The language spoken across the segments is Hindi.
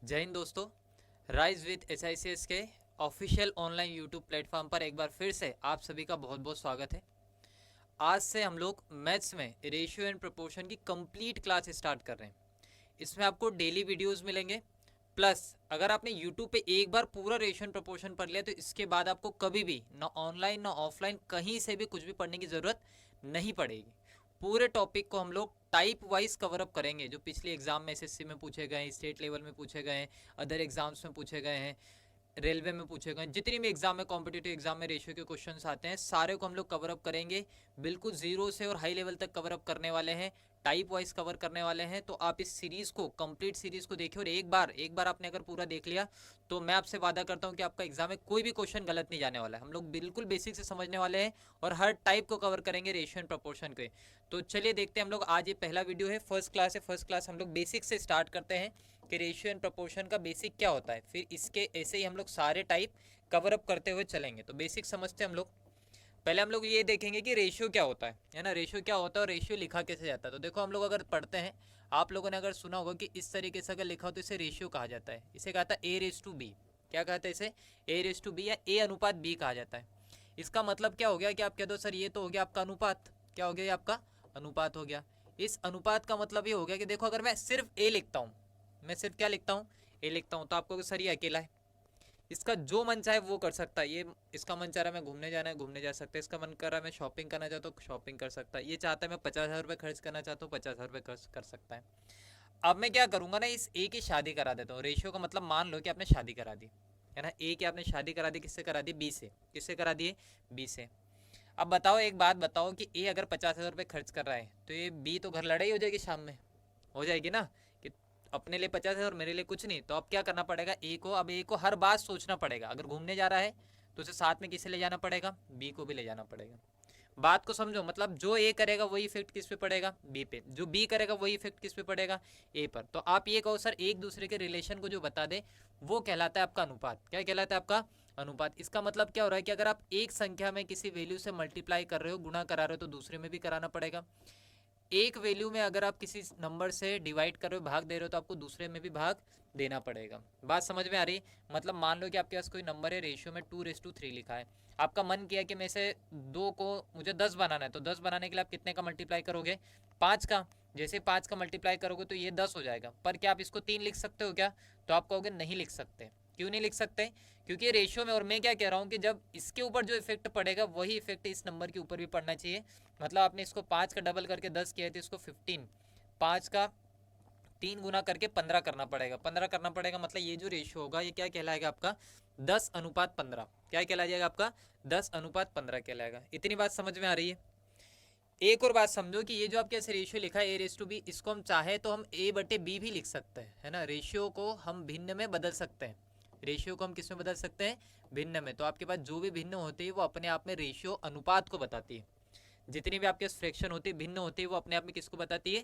जय हिंद दोस्तों। राइज विद एसआईसीएस के ऑफिशियल ऑनलाइन यूट्यूब प्लेटफॉर्म पर एक बार फिर से आप सभी का बहुत बहुत स्वागत है। आज से हम लोग मैथ्स में रेशियो एंड प्रोपोर्शन की कंप्लीट क्लास स्टार्ट कर रहे हैं। इसमें आपको डेली वीडियोस मिलेंगे, प्लस अगर आपने यूट्यूब पे एक बार पूरा रेशियो एंड प्रोपोर्शन पढ़ लिया तो इसके बाद आपको कभी भी ना ऑनलाइन ना ऑफलाइन कहीं से भी कुछ भी पढ़ने की ज़रूरत नहीं पड़ेगी। पूरे टॉपिक को हम लोग टाइप वाइज कवर अप करेंगे, जो पिछले एग्जाम में एसएससी में पूछे गए हैं, स्टेट लेवल में पूछे गए हैं, अदर एग्जाम्स में पूछे गए हैं, रेलवे में पूछे गए, जितनी भी एग्जाम में कॉम्पिटिटिव एग्जाम में रेशियो के क्वेश्चंस आते हैं सारे को हम लोग कवर अप करेंगे। बिल्कुल जीरो से और हाई लेवल तक कवर अप करने वाले हैं, टाइप वाइज कवर करने वाले हैं। तो आप इस सीरीज को, कंप्लीट सीरीज को देखिए, और एक बार आपने अगर पूरा देख लिया तो मैं आपसे वादा करता हूं कि आपका एग्जाम में कोई भी क्वेश्चन गलत नहीं जाने वाला है। हम लोग बिल्कुल बेसिक से समझने वाले हैं और हर टाइप को कवर करेंगे रेशियो एंड प्रोपोर्शन के। तो चलिए देखते हैं हम लोग। आज ये पहला वीडियो है, फर्स्ट क्लास है। फर्स्ट क्लास हम लोग बेसिक से स्टार्ट करते हैं कि रेशियो एंड प्रोपोर्शन का बेसिक क्या होता है, फिर इसके ऐसे ही हम लोग सारे टाइप कवर अप करते हुए चलेंगे। तो बेसिक समझते हैं हम लोग। पहले हम लोग ये देखेंगे कि रेशियो क्या होता है ना, रेशियो क्या होता है और रेशियो लिखा कैसे जाता है। तो देखो, हम लोग अगर पढ़ते हैं, आप लोगों ने अगर सुना होगा कि इस तरीके से अगर लिखा हो तो इसे रेशियो कहा जाता है। इसे कहा था ए रेस टू बी। क्या कहते हैं इसे? ए रेस टू बी या ए अनुपात बी कहा जाता है। इसका मतलब क्या हो गया कि आप कह दो सर ये तो हो गया आपका अनुपात। क्या हो गया? ये आपका अनुपात हो गया। इस अनुपात का मतलब ये हो गया कि देखो, अगर मैं सिर्फ ए लिखता हूँ, मैं सिर्फ क्या लिखता हूँ? ए लिखता हूँ, तो आपको सर ये अकेला है। इसका जो मन चाहे वो कर सकता है। ये इसका मन चाह रहा है मैं घूमने जाना है, घूमने जा सकता है। इसका मन कर रहा है मैं शॉपिंग करना चाहता हूँ, शॉपिंग कर सकता है। ये चाहता है मैं 50,000 रुपये खर्च करना चाहता हूँ, 50,000 रुपये खर्च कर सकता है। अब मैं क्या करूंगा ना, इस ए की शादी करा देता हूँ। रेशियो का मतलब मान लो कि आपने शादी करा दी, है ना। ए की आपने शादी करा दी, किससे करा दी? बी से। किससे करा दिए? बी से। अब बताओ, एक बात बताओ कि ए अगर 50,000 रुपये खर्च कर रहा है तो ये बी तो घर लड़ाई हो जाएगी, शाम में हो जाएगी ना, कि अपने लिए 50,000 और मेरे लिए कुछ नहीं। तो अब क्या करना पड़ेगा ए को? अब ए को हर बात सोचना पड़ेगा। अगर घूमने जा रहा है तो उसे साथ में किसे ले जाना पड़ेगा? बी को भी ले जाना पड़ेगा। बात को समझो, मतलब जो ए करेगा वही इफेक्ट किस पे पड़ेगा? बी पे। जो बी करेगा वही इफेक्ट किस पे पड़ेगा? ए पर। तो आप ये कहो सर एक दूसरे के रिलेशन को जो बता दे वो कहलाता है आपका अनुपात। क्या कहलाता है आपका? अनुपात। इसका मतलब क्या हो रहा है कि अगर आप एक संख्या में किसी वैल्यू से मल्टीप्लाई कर रहे हो, गुणा करा रहे हो, तो दूसरे में भी कराना पड़ेगा। एक वैल्यू में अगर आप किसी नंबर से डिवाइड कर रहे हो, भाग दे रहे हो, तो आपको दूसरे में भी भाग देना पड़ेगा। बात समझ में आ रही? मतलब मान लो कि आपके पास कोई नंबर है, रेशियो में 2:3 लिखा है। आपका मन किया कि मैं से दो को मुझे 10 बनाना है, तो 10 बनाने के लिए आप कितने का मल्टीप्लाई करोगे? 5 का। जैसे 5 का मल्टीप्लाई करोगे तो ये 10 हो जाएगा। पर क्या आप इसको 3 लिख सकते हो क्या? तो आप कहोगे नहीं लिख सकते। क्यों नहीं लिख सकते? क्योंकि ये रेशियो में, और मैं क्या कह रहा हूँ कि जब इसके ऊपर जो इफेक्ट पड़ेगा वही इफेक्ट इस नंबर के ऊपर भी पड़ना चाहिए। मतलब आपने इसको 5 का डबल करके 10 किया है तो इसको 15, 5 का 3 गुना करके 15 करना पड़ेगा। 15 करना पड़ेगा, मतलब ये जो रेशियो होगा ये क्या कहलाएगा आपका? 10:15। क्या कहला जाएगा आपका? 10:15 कहलाएगा। इतनी बात समझ में आ रही है? एक और बात समझो कि ये जो आपके ऐसे रेशियो लिखा है ए रेस टू बी, इसको हम चाहे तो हम ए बटे बी भी लिख सकते हैं, है ना। रेशियो को हम भिन्न में बदल सकते हैं। रेशियो को हम किस में बदल सकते हैं? भिन्न में। तो आपके पास जो भी भिन्न होती है वो अपने आप में रेशियो अनुपात को बताती है। जितनी भी आपके फ्रैक्शन होती है, भिन्न होती है, वो अपने आप में किसको बताती है?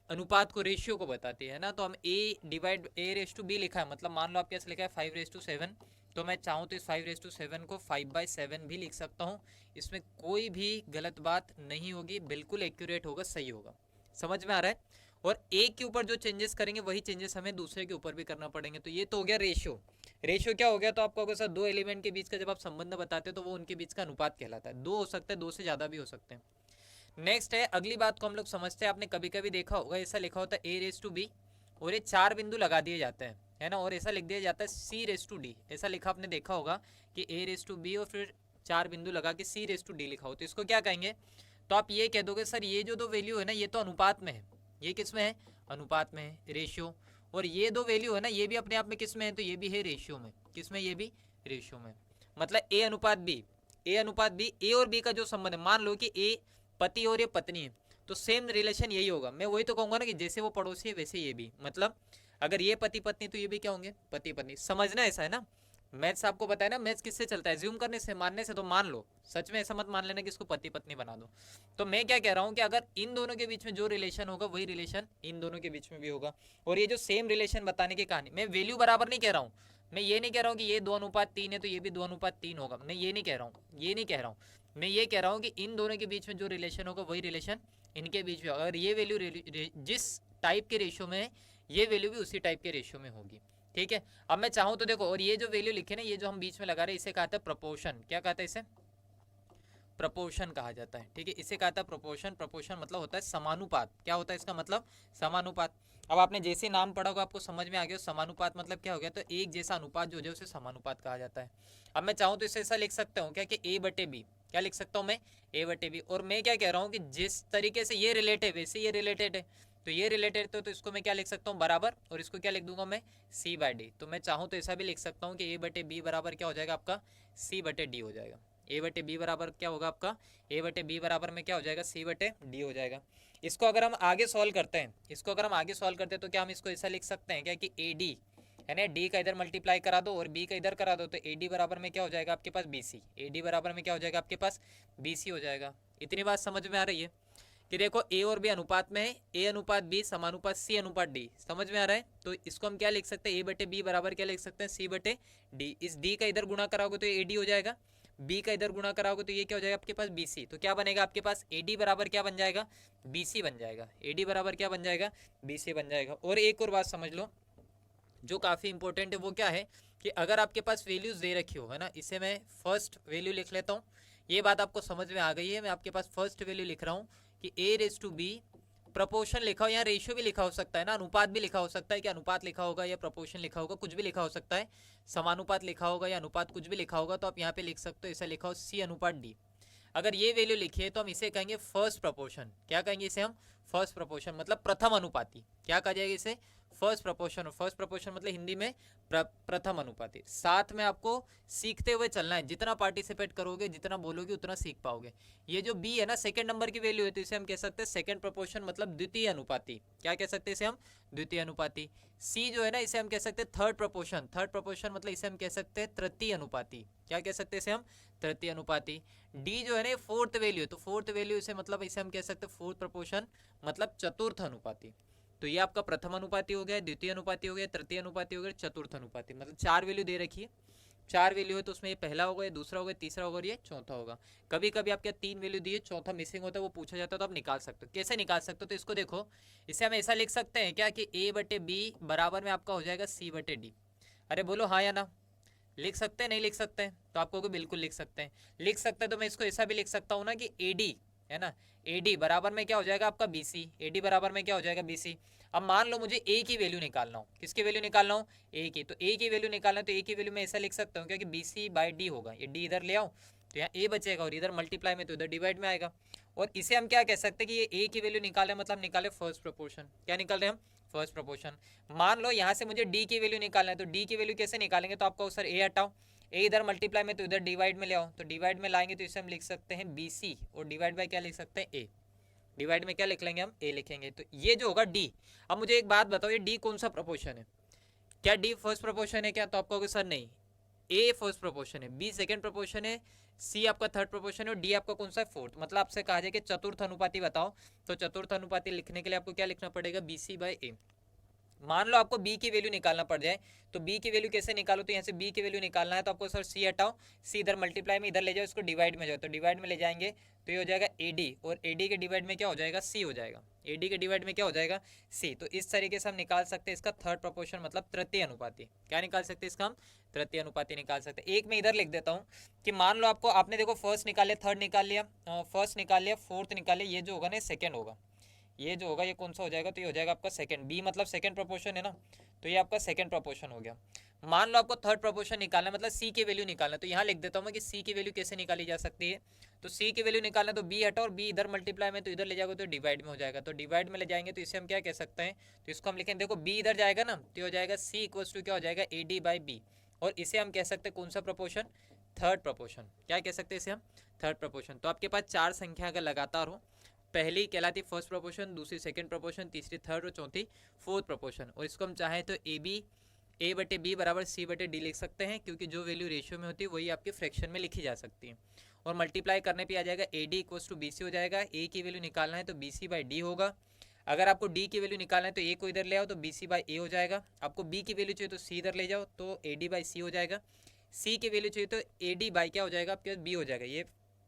अनुपात को, रेशियो को बताती है ना। तो हम ए रेस टू बी लिखा है, मतलब मान लो आपके कैसे लिखा है 5:7, तो मैं चाहूँ तो इस 5:7 को 5/7 भी लिख सकता हूँ। इसमें कोई भी गलत बात नहीं होगी, बिल्कुल एक्यूरेट होगा, सही होगा। समझ में आ रहा है? और एक के ऊपर जो चेंजेस करेंगे वही चेंजेस हमें दूसरे के ऊपर भी करना पड़ेंगे। तो ये तो हो गया रेशियो। रेशियो क्या हो गया? तो आपको अगर सर दो एलिमेंट के बीच का जब आप संबंध बताते हो तो वो उनके बीच का अनुपात कहलाता है। दो हो सकते हैं, दो से ज़्यादा भी हो सकते हैं। नेक्स्ट है, अगली बात को हम लोग समझते हैं। आपने कभी कभी देखा होगा ऐसा लिखा होता है ए रेस टू बी और ये 4 बिंदु लगा दिए जाते हैं, है ना। और ऐसा लिख दिया जाता है सी रेस टू डी। ऐसा लिखा आपने देखा होगा कि ए रेस टू बी और फिर 4 बिंदु लगा के सी रेस टू डी लिखा हो। तो इसको क्या कहेंगे? तो आप ये कह दोगे सर ये जो दो वैल्यू है ना ये तो अनुपात में है। ये किस में है? अनुपात में है, रेशियो। और ये दो वैल्यू है ना ये भी अपने आप में किस में है? तो ये भी है रेशियो में। किस में? ये भी रेशियो में। मतलब ए अनुपात बी, ए अनुपात बी, ए और बी का जो संबंध है, मान लो कि ए पति और ये पत्नी है, तो सेम रिलेशन यही होगा। मैं वही तो कहूंगा ना कि जैसे वो पड़ोसी है वैसे ये भी। मतलब अगर ये पति पत्नी तो ये भी क्या होंगे? पति पत्नी। समझना ऐसा है ना। मैथ्स आपको बताया ना, मैथ्स किससे चलता है? ज्यूम करने से, मानने से। तो मान लो, सच में ऐसा मत मान लेना कि इसको पति पत्नी बना दो। तो मैं क्या कह रहा हूँ कि अगर इन दोनों के बीच में जो रिलेशन होगा वही रिलेशन इन दोनों के बीच में भी होगा। और ये जो सेम रिलेशन बताने की कहानी, मैं वैल्यू बराबर नहीं कह रहा हूँ। मैं ये नहीं कह रहा हूँ कि ये 2:3 है तो ये भी 2:3 होगा। मैं ये नहीं कह रहा हूँ, ये नहीं कह रहा हूँ। मैं ये कह रहा हूँ कि इन दोनों के बीच में जो रिलेशन होगा वही रिलेशन इनके बीच में। अगर ये वैल्यू जिस टाइप के रेशियो में है ये वैल्यू भी उसी टाइप के रेशियो में होगी। ठीक है। अब मैं चाहूँ तो देखो, और ये जो वैल्यू लिखे ना, ये जो हम बीच में लगा रहे हैं, इसे कहते हैं प्रोपोर्शन। क्या कहते हैं इसे? प्रोपोर्शन कहा जाता है। ठीक है, इसे कहता है प्रोपोर्शन। प्रोपोर्शन मतलब होता है समानुपात। क्या होता है इसका मतलब? समानुपात। अब आपने जैसे नाम पढ़ा होगा आपको समझ में आ गया समानुपात मतलब क्या हो गया, तो एक जैसा अनुपात जो है उसे समानुपात कहा जाता है। अब मैं चाहूँ तो इसे ऐसा लिख सकता हूँ क्या कि ए बटे बी। क्या लिख सकता हूँ मैं? ए बटे बी। और मैं क्या कह रहा हूँ कि जिस तरीके से ये रिलेटेड है वैसे ये रिलेटेड है, तो ये रिलेटेड तो इसको मैं क्या लिख सकता हूँ? बराबर। और इसको क्या लिख दूंगा मैं? सी बाय डी। तो मैं चाहूँ तो ऐसा भी लिख सकता हूँ कि ए बटे बी बराबर क्या हो जाएगा आपका? सी बटे डी हो जाएगा। ए बटे बी बराबर क्या होगा आपका? ए बटे बी बराबर में क्या हो जाएगा? सी बटे डी हो जाएगा। इसको अगर हम आगे सॉल्व करते हैं, इसको अगर हम आगे सॉल्व करते हैं तो क्या हम इसको ऐसा लिख सकते हैं क्या कि ए डी है ना, डी का इधर मल्टीप्लाई करा दो और बी का इधर करा दो, तो ए डी बराबर में क्या हो जाएगा आपके पास? B C. ए डी बराबर में क्या हो जाएगा आपके पास? बी सी हो जाएगा। इतनी बात समझ में आ रही है कि देखो ए और बी अनुपात में है, ए अनुपात बी समानुपात सी अनुपात डी। समझ में आ रहा है? तो इसको हम क्या लिख सकते हैं? ए बटे बी बराबर क्या लिख सकते हैं? सी बटे डी। इस डी का इधर गुणा कराओगे तो ए डी हो जाएगा, बी का इधर गुणा कराओगे तो ये क्या हो जाएगा आपके पास? B C. तो क्या बनेगा आपके पास? ए डी बराबर क्या बन जाएगा? बी सी बन जाएगा। ए डी बराबर क्या बन जाएगा? बी सी बन जाएगा। और एक और बात समझ लो जो काफ़ी इंपॉर्टेंट है, वो क्या है कि अगर आपके पास वैल्यूज़ दे रखी हो, है ना, इसे मैं फर्स्ट वैल्यू लिख लेता हूँ। ये बात आपको समझ में आ गई है। मैं आपके पास फर्स्ट वैल्यू लिख रहा हूँ कि ए रेस टू बी, प्रपोर्शन लिखा हो, यहाँ रेशियो भी लिखा हो सकता है ना, अनुपात भी लिखा हो सकता है कि अनुपात लिखा होगा या प्रपोर्शन लिखा होगा, कुछ भी लिखा हो सकता है, समानुपात लिखा होगा या अनुपात, कुछ भी लिखा होगा। तो आप यहाँ पे लिख सकते हो, ऐसा लिखा हो सी अनुपात डी। अगर ये वैल्यू लिखी है तो हम इसे कहेंगे फर्स्ट प्रपोर्शन। क्या कहेंगे इसे हम? फर्स्ट प्रपोर्शन, मतलब प्रथम अनुपाती। क्या कहा जाएगा इसे? First proportion. फर्स्ट प्रपोर्शन मतलब हिंदी में प्रथम अनुपाती। साथ में आपको सीखते हुए चलना है, जितना पार्टिसिपेट करोगे, जितना बोलोगे, उतना सीख पाओगे। ये जो बी है ना, सेकंड नंबर की वैल्यू है, तो इसे हम कह सकते हैं सेकंड प्रपोर्शन, मतलब द्वितीय अनुपाती। क्या कह सकते हैं इसे हम? द्वितीय अनुपाती। सी जो है ना, इसे हम कह सकते हैं थर्ड प्रपोर्शन। थर्ड प्रपोर्शन मतलब इसे हम कह सकते हैं तृतीय अनुपाती। क्या कह सकते हैं इसे हम? तृतीय अनुपाती। डी जो है ना, फोर्थ वैल्यू है, तो फोर्थ वैल्यू इसे मतलब इसे हम कह सकते हैं फोर्थ प्रपोर्शन, मतलब चतुर्थ अनुपाती। तो ये आपका प्रथम अनुपाती हो गया, द्वितीय अनुपाती हो गया, तृतीय अनुपाती हो गया, चतुर्थ अनुपाती। मतलब चार वैल्यू दे रखी है, चार वैल्यू है, तो उसमें ये पहला होगा, ये दूसरा होगा, तीसरा होगा और ये चौथा होगा। कभी कभी आपके तीन वैल्यू दी है, चौथा मिसिंग होता है, वो पूछा जाता है, तो आप निकाल सकते हो। कैसे निकाल सकते हो? तो इसको देखो, इसे हम ऐसा लिख सकते हैं क्या कि ए बटे बी बराबर में आपका हो जाएगा सी बटे डी। अरे बोलो हाँ या ना? लिख सकते हैं? नहीं लिख सकते हैं? तो आपको बिल्कुल लिख सकते हैं। लिख सकते हैं तो मैं इसको ऐसा भी लिख सकता हूँ ना कि ए डी है ना, ए डी बराबर में क्या हो जाएगा आपका? B C. ए डी बराबर में क्या हो जाएगा? B C. अब मान लो मुझे ए की वैल्यू निकालना हो, किसकी वैल्यू निकालना हो? ए की। तो ए की वैल्यू निकालना है तो ए की वैल्यू मैं ऐसा लिख सकता हूँ क्योंकि बी सी बाई डी होगा, ये डी इधर ले आओ तो यहाँ ए बचेगा और इधर मल्टीप्लाई में तो इधर डिवाइड में आएगा। और इसे हम क्या कह सकते हैं कि ये ए की वैल्यू निकाले, मतलब निकाले फर्स्ट प्रोपोर्शन। क्या निकाल रहे हैं हम? First proportion. मान लो यहाँ से मुझे डी की वैल्यू निकालना है, तो डी की वैल्यू कैसे निकालेंगे? तो आपको सर ए हटाओ, ए इधर मल्टीप्लाई में तो इधर डिवाइड में ले आओ, तो डिवाइड में लाएंगे तो इसे हम लिख सकते हैं बी सी, और डिवाइड बाय क्या लिख सकते हैं? ए। डिवाइड में क्या लिख लेंगे हम? ए लिखेंगे। तो ये जो होगा डी। अब मुझे एक बात बताओ, ये डी कौन सा प्रोपोर्शन है? क्या डी फर्स्ट प्रोपोर्शन है क्या? तो आप कहोगे सर नहीं, ए फर्स्ट प्रोपोर्शन है, बी सेकंड प्रोपोर्शन है, सी आपका थर्ड प्रोपोर्शन है और डी आपका कौन सा है? फोर्थ। मतलब आपसे कहा जाए कि चतुर्थ अनुपाती बताओ, तो चतुर्थ अनुपाती लिखने के लिए आपको क्या लिखना पड़ेगा? बी सी बाई ए। मान लो आपको b की वैल्यू निकालना पड़ जाए, तो b की वैल्यू कैसे निकालो? तो यहाँ से b की वैल्यू निकालना है तो आपको सर c हटाओ, c इधर मल्टीप्लाई में इधर ले जाओ, इसको डिवाइड में जाओ, तो डिवाइड में ले जाएंगे तो ये हो जाएगा ad, और ad के डिवाइड में क्या हो जाएगा? c हो जाएगा। ad के डिवाइड में क्या हो जाएगा? c। तो इस तरीके से हम निकाल सकते हैं इसका थर्ड प्रोपोर्शन, मतलब तृतीय अनुपाती। क्या निकाल सकते हैं इसका हम? तृतीय अनुपाती निकाल सकते हैं। एक मैं इधर लिख देता हूँ कि मान लो आपको, आपने देखो फर्स्ट निकाल लिया, थर्ड निकाल लिया, फर्स्ट निकाल लिया, फोर्थ निकाल लिया, ये जो होगा ना सेकेंड होगा, ये जो होगा ये कौन सा हो जाएगा? तो ये हो जाएगा आपका सेकंड। बी मतलब सेकंड प्रोपोर्शन है ना, तो ये आपका सेकंड प्रोपोर्शन हो गया। मान लो आपको थर्ड प्रोपोर्शन निकालना, मतलब सी की वैल्यू निकालना, तो यहाँ लिख देता हूँ मैं कि सी की वैल्यू कैसे निकाली जा सकती है। तो सी की वैल्यू निकालना तो बी हटाओ, और बी इधर मल्टीप्लाई में तो इधर ले जाओगे तो डिवाइड में हो जाएगा, तो डिवाइड में ले जाएंगे तो इसे हम क्या कह सकते हैं? तो इसको हम लिखेंगे, देखो बी इधर जाएगा ना, तो हो जाएगा सी इक्वल्स टू क्या हो जाएगा? A D by B. और इसे हम कह सकते हैं कौन सा प्रोपोर्शन? Third proportion. क्या कह सकते हैं इसे हम? Third proportion. तो आपके पास चार संख्या अगर लगातार हो, पहली कहलाती फर्स्ट प्रोपोर्शन, दूसरी सेकंड प्रोपोर्शन, तीसरी थर्ड और चौथी फोर्थ प्रोपोर्शन। और इसको हम चाहें तो ए बी, ए बटे बी बराबर सी बटे डी लिख सकते हैं, क्योंकि जो वैल्यू रेशियो में होती है वही आपके फ्रैक्शन में लिखी जा सकती है। और मल्टीप्लाई करने पे आ जाएगा A D equals to B C हो जाएगा। ए की वैल्यू निकालना है तो बी सी बाई डी होगा। अगर आपको डी की वैल्यू निकालना है तो ए को इधर ले आओ तो बी सी बाई ए हो जाएगा। आपको बी की वैल्यू चाहिए तो सी इधर ले जाओ तो ए डी बाई सी हो जाएगा। सी की वैल्यू चाहिए तो ए डी बाई क्या हो जाएगा? आपके पास बी हो जाएगा। ये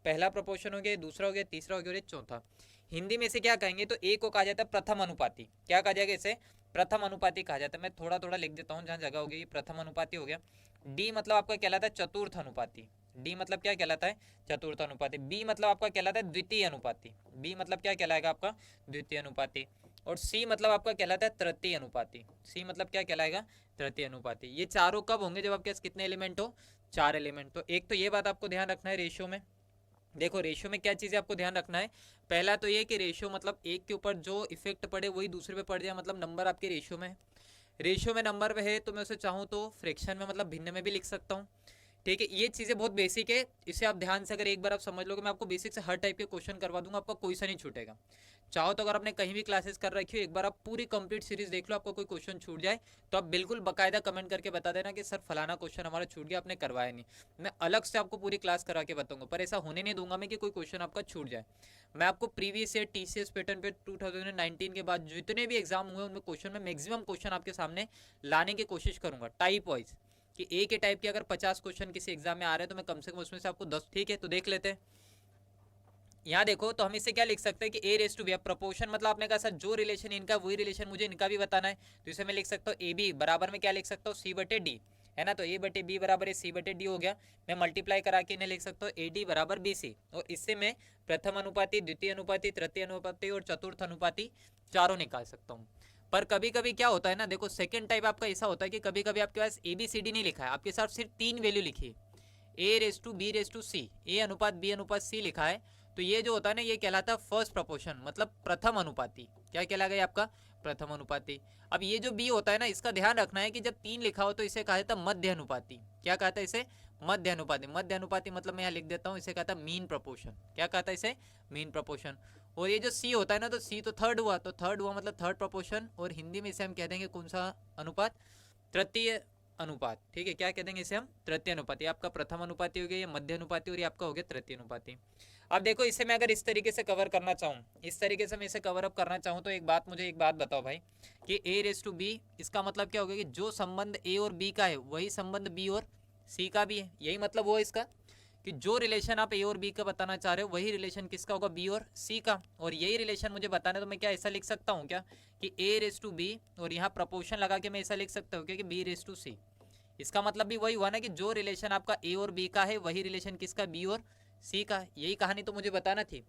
पहला प्रोपोर्शन हो गया, दूसरा हो गया, तीसरा हो गया और चौथा। हिंदी में इसे क्या कहेंगे, तो ए को कहा जाता है प्रथम अनुपाती। क्या कहा जाएगा इसे, प्रथम अनुपाती कहा जाता है। मैं थोड़ा थोड़ा लिख देता हूँ जहाँ जगह होगी। प्रथम अनुपाती हो गया। डी मतलब आपका कहलाता है चतुर्थ अनुपाती। डी मतलब क्या कहलाता है, चतुर्थ अनुपाती। बी मतलब आपका कहलाता है द्वितीय अनुपाती। बी मतलब क्या कहलाएगा आपका, द्वितीय अनुपाती। और सी मतलब आपका कहलाता है तृतीय अनुपाती। सी मतलब क्या कहलाएगा, तृतीय अनुपाती। ये चारों कब होंगे, जब आपके पास कितने एलिमेंट हो, 4 एलिमेंट। तो एक तो ये बात आपको ध्यान रखना है रेशियो में। देखो रेशियो में क्या चीज़ें आपको ध्यान रखना है। पहला तो ये कि रेशियो मतलब एक के ऊपर जो इफेक्ट पड़े वही दूसरे पे पड़ जाए, मतलब नंबर आपके रेशियो में है। रेशियो में नंबर पे है तो मैं उसे चाहूँ तो फ्रैक्शन में मतलब भिन्न में भी लिख सकता हूँ। ठीक है, ये चीज़ें बहुत बेसिक है, इसे आप ध्यान से अगर एक बार आप समझ लोगे, मैं आपको बेसिक से हर टाइप के क्वेश्चन करवा दूंगा, आपका कोई सा नहीं छूटेगा। चाहो तो अगर आपने कहीं भी क्लासेस कर रखी हो, एक बार आप पूरी कंप्लीट सीरीज देख लो, आपको कोई क्वेश्चन छूट जाए तो आप बिल्कुल बकायदा कमेंट करके बता देना कि सर फलाना क्वेश्चन हमारा छूट गया, आपने करवाया नहीं। मैं अलग से आपको पूरी क्लास करा के बताऊंगा, पर ऐसा होने नहीं दूंगा मैं कि कोई क्वेश्चन आपका छूट जाए। मैं आपको प्रीवियस ईयर TCS पैटर्न पे 2019 के बाद जितने भी एग्जाम हुए उनमें क्वेश्चन में मैक्सिमम क्वेश्चन आपके सामने लाने की कोशिश करूंगा टाइप वाइज, कि एक ही टाइप के अगर 50 क्वेश्चन किसी एग्जाम में आ रहे हैं तो मैं कम से कम उसमें से आपको 10। ठीक है, तो देख लेते हैं। यहाँ देखो तो हम इससे क्या लिख सकते हैं कि ए रेस टू बी। अब प्रोपोर्शन मतलब आपने कहा सर जो रिलेशन इनका वही रिलेशन मुझे इनका भी बताना है, तो इसे मैं लिख सकता हूँ ए बी बराबर में क्या लिख सकता हूँ, सी बटे डी, है ना। तो ए बटे बी बराबर है सी बटे डी हो गया। मैं मल्टीप्लाई करा के इन्हें लिख सकता हूँ ए डी बराबर बी सी। और इससे मैं प्रथम अनुपाति, द्वितीय अनुपाति, तृतीय अनुपाति और चतुर्थ अनुपाति चारों निकाल सकता हूँ। पर कभी कभी क्या होता है ना, देखो सेकंड टाइप आपका ऐसा होता है कि कभी कभी आपके पास ए बी सी डी नहीं लिखा है, आपके साथ सिर्फ 3 वैल्यू लिखी है, ए रेस टू बी रेस टू सी, ए अनुपात बी अनुपात सी लिखा है। तो ये जो होता है ना, ये कहलाता है फर्स्ट प्रोपोर्शन, मतलब प्रथम अनुपाती। क्या कहलाएगा ये आपका, प्रथम अनुपाती। अब ये जो बी होता है ना, इसका ध्यान रखना है कि जब 3 लिखा हो तो इसे कहा जाता है मध्य अनुपाती। क्या कहता है इसे, मध्य अनुपाती। मध्य अनुपाती मतलब मैं यहाँ लिख देता हूँ, इसे कहता है मीन प्रोपोर्शन। क्या कहता है इसे, मीन प्रोपोर्शन। और ये जो सी होता है ना, तो सी तो थर्ड हुआ, तो थर्ड हुआ मतलब थर्ड प्रोपोर्शन। और हिंदी में इसे हम कह देंगे कौन सा अनुपात, तृतीय अनुपात। ठीक है, क्या कह देंगे इसे हम, तृतीय अनुपाति। आपका प्रथम अनुपाति हो गया, ये मध्य अनुपाति, और ये आपका हो गया तृतीय अनुपाति। अब देखो इसे मैं अगर इस तरीके से कवर करना चाहूँ, इस तरीके से मैं इसे कवर अप करना चाहूँ, तो एक बात मुझे एक बात बताओ भाई, कि ए रेस टू बी, इसका मतलब क्या होगा कि जो संबंध ए और बी का है वही संबंध बी और सी का भी है। यही मतलब वो इसका, कि जो रिलेशन आप ए और बी का बताना चाह रहे हो वही रिलेशन किसका होगा, बी और सी का। और यही रिलेशन मुझे बताना है, तो मैं क्या ऐसा लिख सकता हूँ क्या, कि ए रेस टू बी, और यहाँ प्रपोर्शन लगा के मैं ऐसा लिख सकता हूँ क्या, कि बी रेस टू सी। इसका मतलब भी वही हुआ ना, कि जो रिलेशन आपका ए और बी का है वही रिलेशन किसका, बी और सी का। यही कहानी तो मुझे बताना थी।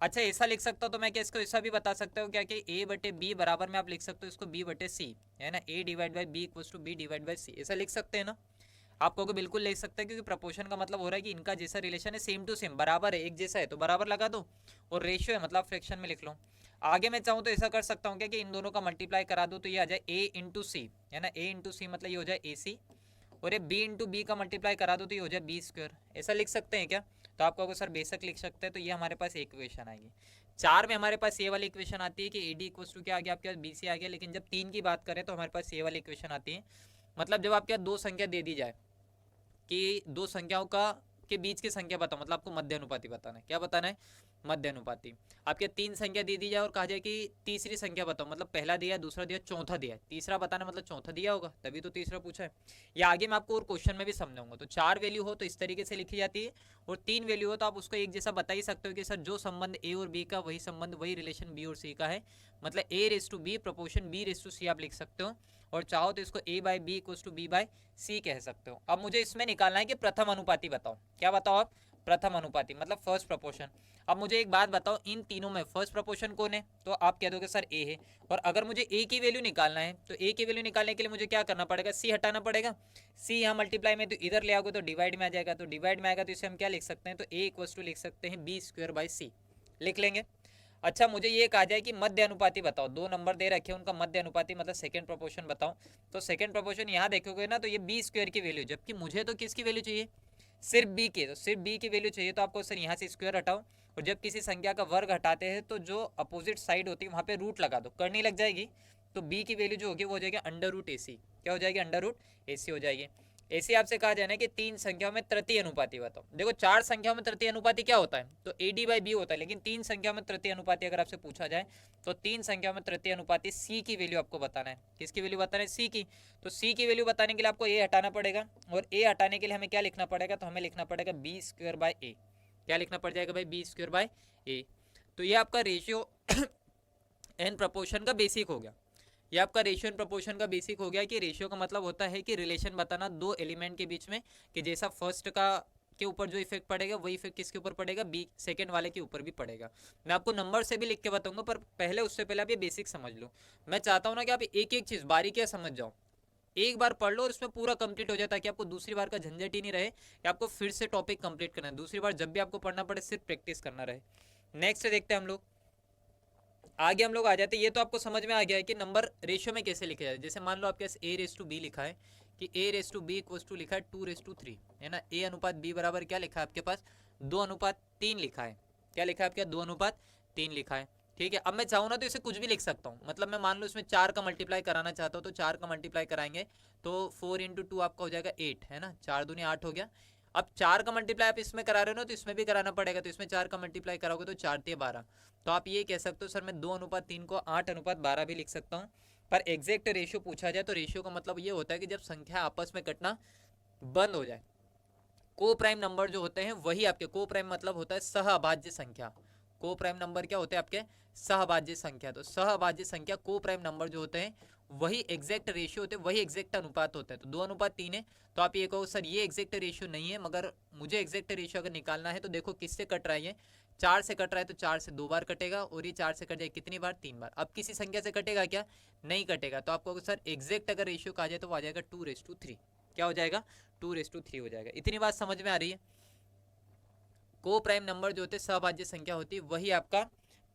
अच्छा ऐसा लिख सकता हूँ तो मैं क्या इसको ऐसा भी बता सकता हूँ क्या, कि ए बटे बी बराबर में आप लिख सकते हो इसको बी बटे सी, है ना। A divide by B equals to B divide by C, ऐसा लिख सकते हैं ना। आप कहोगे बिल्कुल लिख सकते हैं, क्योंकि प्रपोर्शन का मतलब हो रहा है कि इनका जैसा रिलेशन है सेम टू सेम, बराबर है, एक जैसा है, तो बराबर लगा दो। और रेशियो है मतलब फ्रैक्शन में लिख लो। आगे मैं चाहूँ तो ऐसा कर सकता हूँ क्या, कि इन दोनों का मल्टीप्लाई करा दो तो ये आ जाए ए इंटू सी, है ना। ए इंटू सी मतलब ये हो जाए ए सी, और ये बी इंटू बी का मल्टीप्लाई करा दो तो ये हो जाए बी स्क्वायर। ऐसा लिख सकते हैं क्या, तो आप कहोगे सर बेशक लिख सकते हैं। तो ये हमारे पास इक्वेशन आएगी। 4 में हमारे पास ये वाली इक्वेशन आती है कि ए डी इक्वल्स टू क्या आ गया आपके पास, बी सी आ गया। लेकिन जब 3 की बात करें तो हमारे पास ये वाली इक्वेशन आती है, मतलब जब आपके दो संख्या दे दी जाए, कि दो संख्याओं का के बीच की संख्या बताओ, मतलब आपको मध्य अनुपाती बताना है। क्या बताना है, मध्य अनुपाती। आपके 3 संख्या दे दी जाए और कहा जाए कि तीसरी संख्या बताओ, मतलब पहला दिया, दूसरा दिया, चौथा दिया, तीसरा बताना मतलब चौथा दिया होगा, तभी तो तीसरा पूछा है। या आगे मैं आपको और क्वेश्चन में भी समझाऊंगा। तो 4 वैल्यू हो तो इस तरीके से लिखी जाती है, और 3 वैल्यू हो तो आप उसको एक जैसा बता ही सकते हो कि सर जो संबंध ए और बी का वही संबंध, वही रिलेशन बी और सी का है, मतलब ए रेस टू बी प्रोपोर्शन बी रेस टू सी आप लिख सकते हो। और चाहो तो इसको A by B equals to B by C कह सकते हो। अब मुझे इसमें निकालना है कि प्रथम अनुपाति बताओ। क्या बताओ आप, प्रथम अनुपाति मतलब फर्स्ट प्रोपोर्शन। अब मुझे एक बात बताओ, इन तीनों में फर्स्ट प्रोपोर्शन कौन है, तो आप कह दोगे सर ए है। और अगर मुझे ए की वैल्यू निकालना है, तो ए की वैल्यू निकालने के लिए मुझे क्या करना पड़ेगा, सी हटाना पड़ेगा। सी यहाँ मल्टीप्लाई में, तो इधर ले आओगे तो डिवाइड में आ जाएगा, तो डिवाइड में आएगा तो इसे हम क्या लिख सकते हैं, तो ए इक्वल्स टू लिख सकते हैं बी स्क्वायर बाई सी, लिख लेंगे। अच्छा मुझे ये कहा जाए कि मध्य अनुपाति बताओ, 2 नंबर दे रखे हैं उनका मध्य अनुपाति मतलब सेकंड प्रोपोर्शन बताओ। तो सेकंड प्रोपोर्शन यहाँ देखोगे ना, तो ये बी स्क्वायर की वैल्यू, जबकि मुझे तो किसकी वैल्यू चाहिए, सिर्फ बी के, तो सिर्फ बी की वैल्यू चाहिए। तो आपको सर यहाँ से स्क्वायर हटाओ, और जब किसी संख्या का वर्ग हटाते हैं तो जो अपोजिट साइड होती है वहाँ पे रूट लगा दो, करनी लग जाएगी। तो बी की वैल्यू जो होगी वो हो जाएगी अंडर रूट ए सी। क्या हो जाएगी, अंडर रूट ए सी हो जाएगी। ऐसे आपसे कहा जाए ना कि 3 संख्याओं में तृतीय अनुपाति बताओ। देखो 4 संख्याओं में तृतीय अनुपाति क्या होता है, तो ए डी बाई बी होता है, लेकिन 3 संख्याओं में तृतीय अनुपाति अगर आपसे पूछा जाए तो 3 संख्याओं में तृतीय अनुपाति सी की वैल्यू आपको बताना है। किसकी वैल्यू बताना है, सी की। तो सी की वैल्यू बताने के लिए आपको ए हटाना पड़ेगा, और ए हटाने के लिए हमें क्या लिखना पड़ेगा, तो हमें लिखना पड़ेगा बी स्क्वायर बाय ए। क्या लिखना पड़ जाएगा भाई, बी स्क्वायर बाय ए। तो ये आपका रेशियो एन प्रपोर्शन का बेसिक हो गया। ये आपका रेशियो एंड प्रोपोर्शन का बेसिक हो गया कि रेशियो का मतलब होता है कि रिलेशन बताना दो एलिमेंट के बीच में, कि जैसा फर्स्ट का के ऊपर जो इफेक्ट पड़ेगा वही इफेक्ट किसके ऊपर पड़ेगा, बी सेकंड वाले के ऊपर भी पड़ेगा। मैं आपको नंबर से भी लिख के बताऊंगा, पर पहले उससे पहले आप ये बेसिक समझ लो। मैं चाहता हूँ ना कि आप एक एक चीज़ बारीकियाँ समझ जाओ, एक बार पढ़ लो और उसमें पूरा कंप्लीट हो जाए, ताकि आपको दूसरी बार का झंझट ही नहीं रहे कि आपको फिर से टॉपिक कंप्लीट करना है। दूसरी बार जब भी आपको पढ़ना पड़े सिर्फ प्रैक्टिस करना रहे। नेक्स्ट देखते हैं हम लोग, आगे हम लोग आ जाते हैं। ये तो आपको समझ में आ गया है कि नंबर रेशियो में कैसे लिखे जाते हैं। जैसे मान लो आपके पास ए रेस टू बी लिखा है, कि ए रेस टू बी इक्वल्स टू लिखा है 2:3, है ना। ए अनुपात बी बराबर क्या लिखा है आपके पास, 2:3 लिखा है। क्या लिखा है आपके 2:3 लिखा है, ठीक है। अब मैं चाहूँ ना तो इसे कुछ भी लिख सकता हूँ, मतलब मैं मान लो इसमें 4 का मल्टीप्लाई कराना चाहता हूँ, तो 4 का मल्टीप्लाई कराएंगे तो 4 × 2 आपका हो जाएगा 8, है ना। 4 दूनी 8 हो गया। अब 4 का मल्टीप्लाई आप इसमें करा रहे हो ना, तो इसमें भी कराना पड़ेगा, तो इसमें 4 का मल्टीप्लाई कराओगे तो 4×3 = 12। तो आप ये कह सकते हो सर मैं 2:3 को 8:12 भी लिख सकता हूँ। पर एग्जैक्ट रेशियो पूछा जाए तो रेशियो का मतलब ये होता है कि जब संख्या आपस में कटना बंद हो जाए। को प्राइम नंबर जो होते हैं वही आपके, को प्राइम मतलब होता है सहअभाज्य संख्या। को प्राइम नंबर क्या होते हैं आपके, सहअभाज्य संख्या। तो सहअभाज्य संख्या को प्राइम नंबर जो होते हैं वही एग्जैक्ट रेशियो होते हैं, वही एग्जैक्ट अनुपात होता है। तो 2:3 है, तो आप ये कहो सर ये एग्जैक्ट रेशियो नहीं है, मगर मुझे एग्जैक्ट रेशियो अगर निकालना है तो देखो किससे कट रहा है, ये 4 से कट रहा है, तो 4 से 2 बार कटेगा, और ये 4 से कट जाए कितनी बार, 3 बार। अब किसी संख्या से कटेगा क्या, नहीं कटेगा। तो आपको सर एग्जैक्ट अगर रेशियो कहा जाए तो आ जाएगा 2:3। क्या हो जाएगा, 2:3 हो जाएगा। इतनी बात समझ में आ रही है। को प्राइम नंबर जो होते हैं सहभाज्य संख्या होती है, वही आपका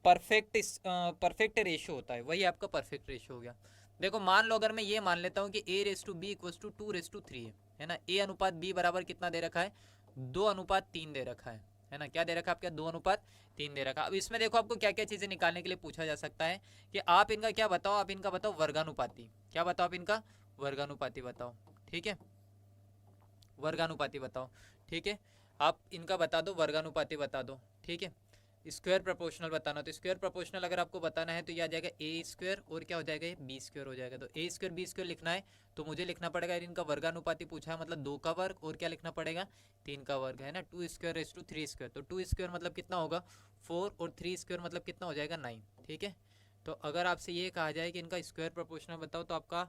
परफेक्ट रेशियो होता है, वही आपका परफेक्ट रेशियो हो गया। देखो मान लो अगर मैं ये मान लेता हूँ कि a/b इक्वल्स टू 2:3 है ना। a अनुपात b बराबर कितना दे रखा है, 2:3 दे रखा है ना। क्या दे रखा है आपका, 2:3 दे रखा है। अब इसमें देखो आपको क्या क्या चीजें निकालने के लिए पूछा जा सकता है, कि आप इनका क्या बताओ, आप इनका बताओ वर्गानुपाती। क्या बताओ आप इनका, वर्गानुपाती बताओ, ठीक है। वर्गानुपाती बताओ, ठीक है। आप इनका बता दो, वर्गानुपाती बता दो, ठीक है। स्क्वायर प्रोपोर्शनल बताना, तो स्क्वायर प्रोपोर्शनल अगर आपको बताना है तो यह आ जाएगा ए स्क्वायर और क्या हो जाएगा, ये बी स्क्वायर हो जाएगा। तो ए स्क्वायर बी स्क्वायर लिखना है तो मुझे लिखना पड़ेगा इनका वर्गानुपाती पूछा है, मतलब 2 का वर्ग और क्या लिखना पड़ेगा, 3 का वर्ग, है ना। 2² 3 स्क्वायर, तो 2 स्क्वायर मतलब कितना होगा 4, और 3 स्क्वायर मतलब कितना हो जाएगा 9, ठीक है। तो अगर आपसे ये कहा जाए कि इनका स्क्वायर प्रोपोर्शनल बताओ, तो आपका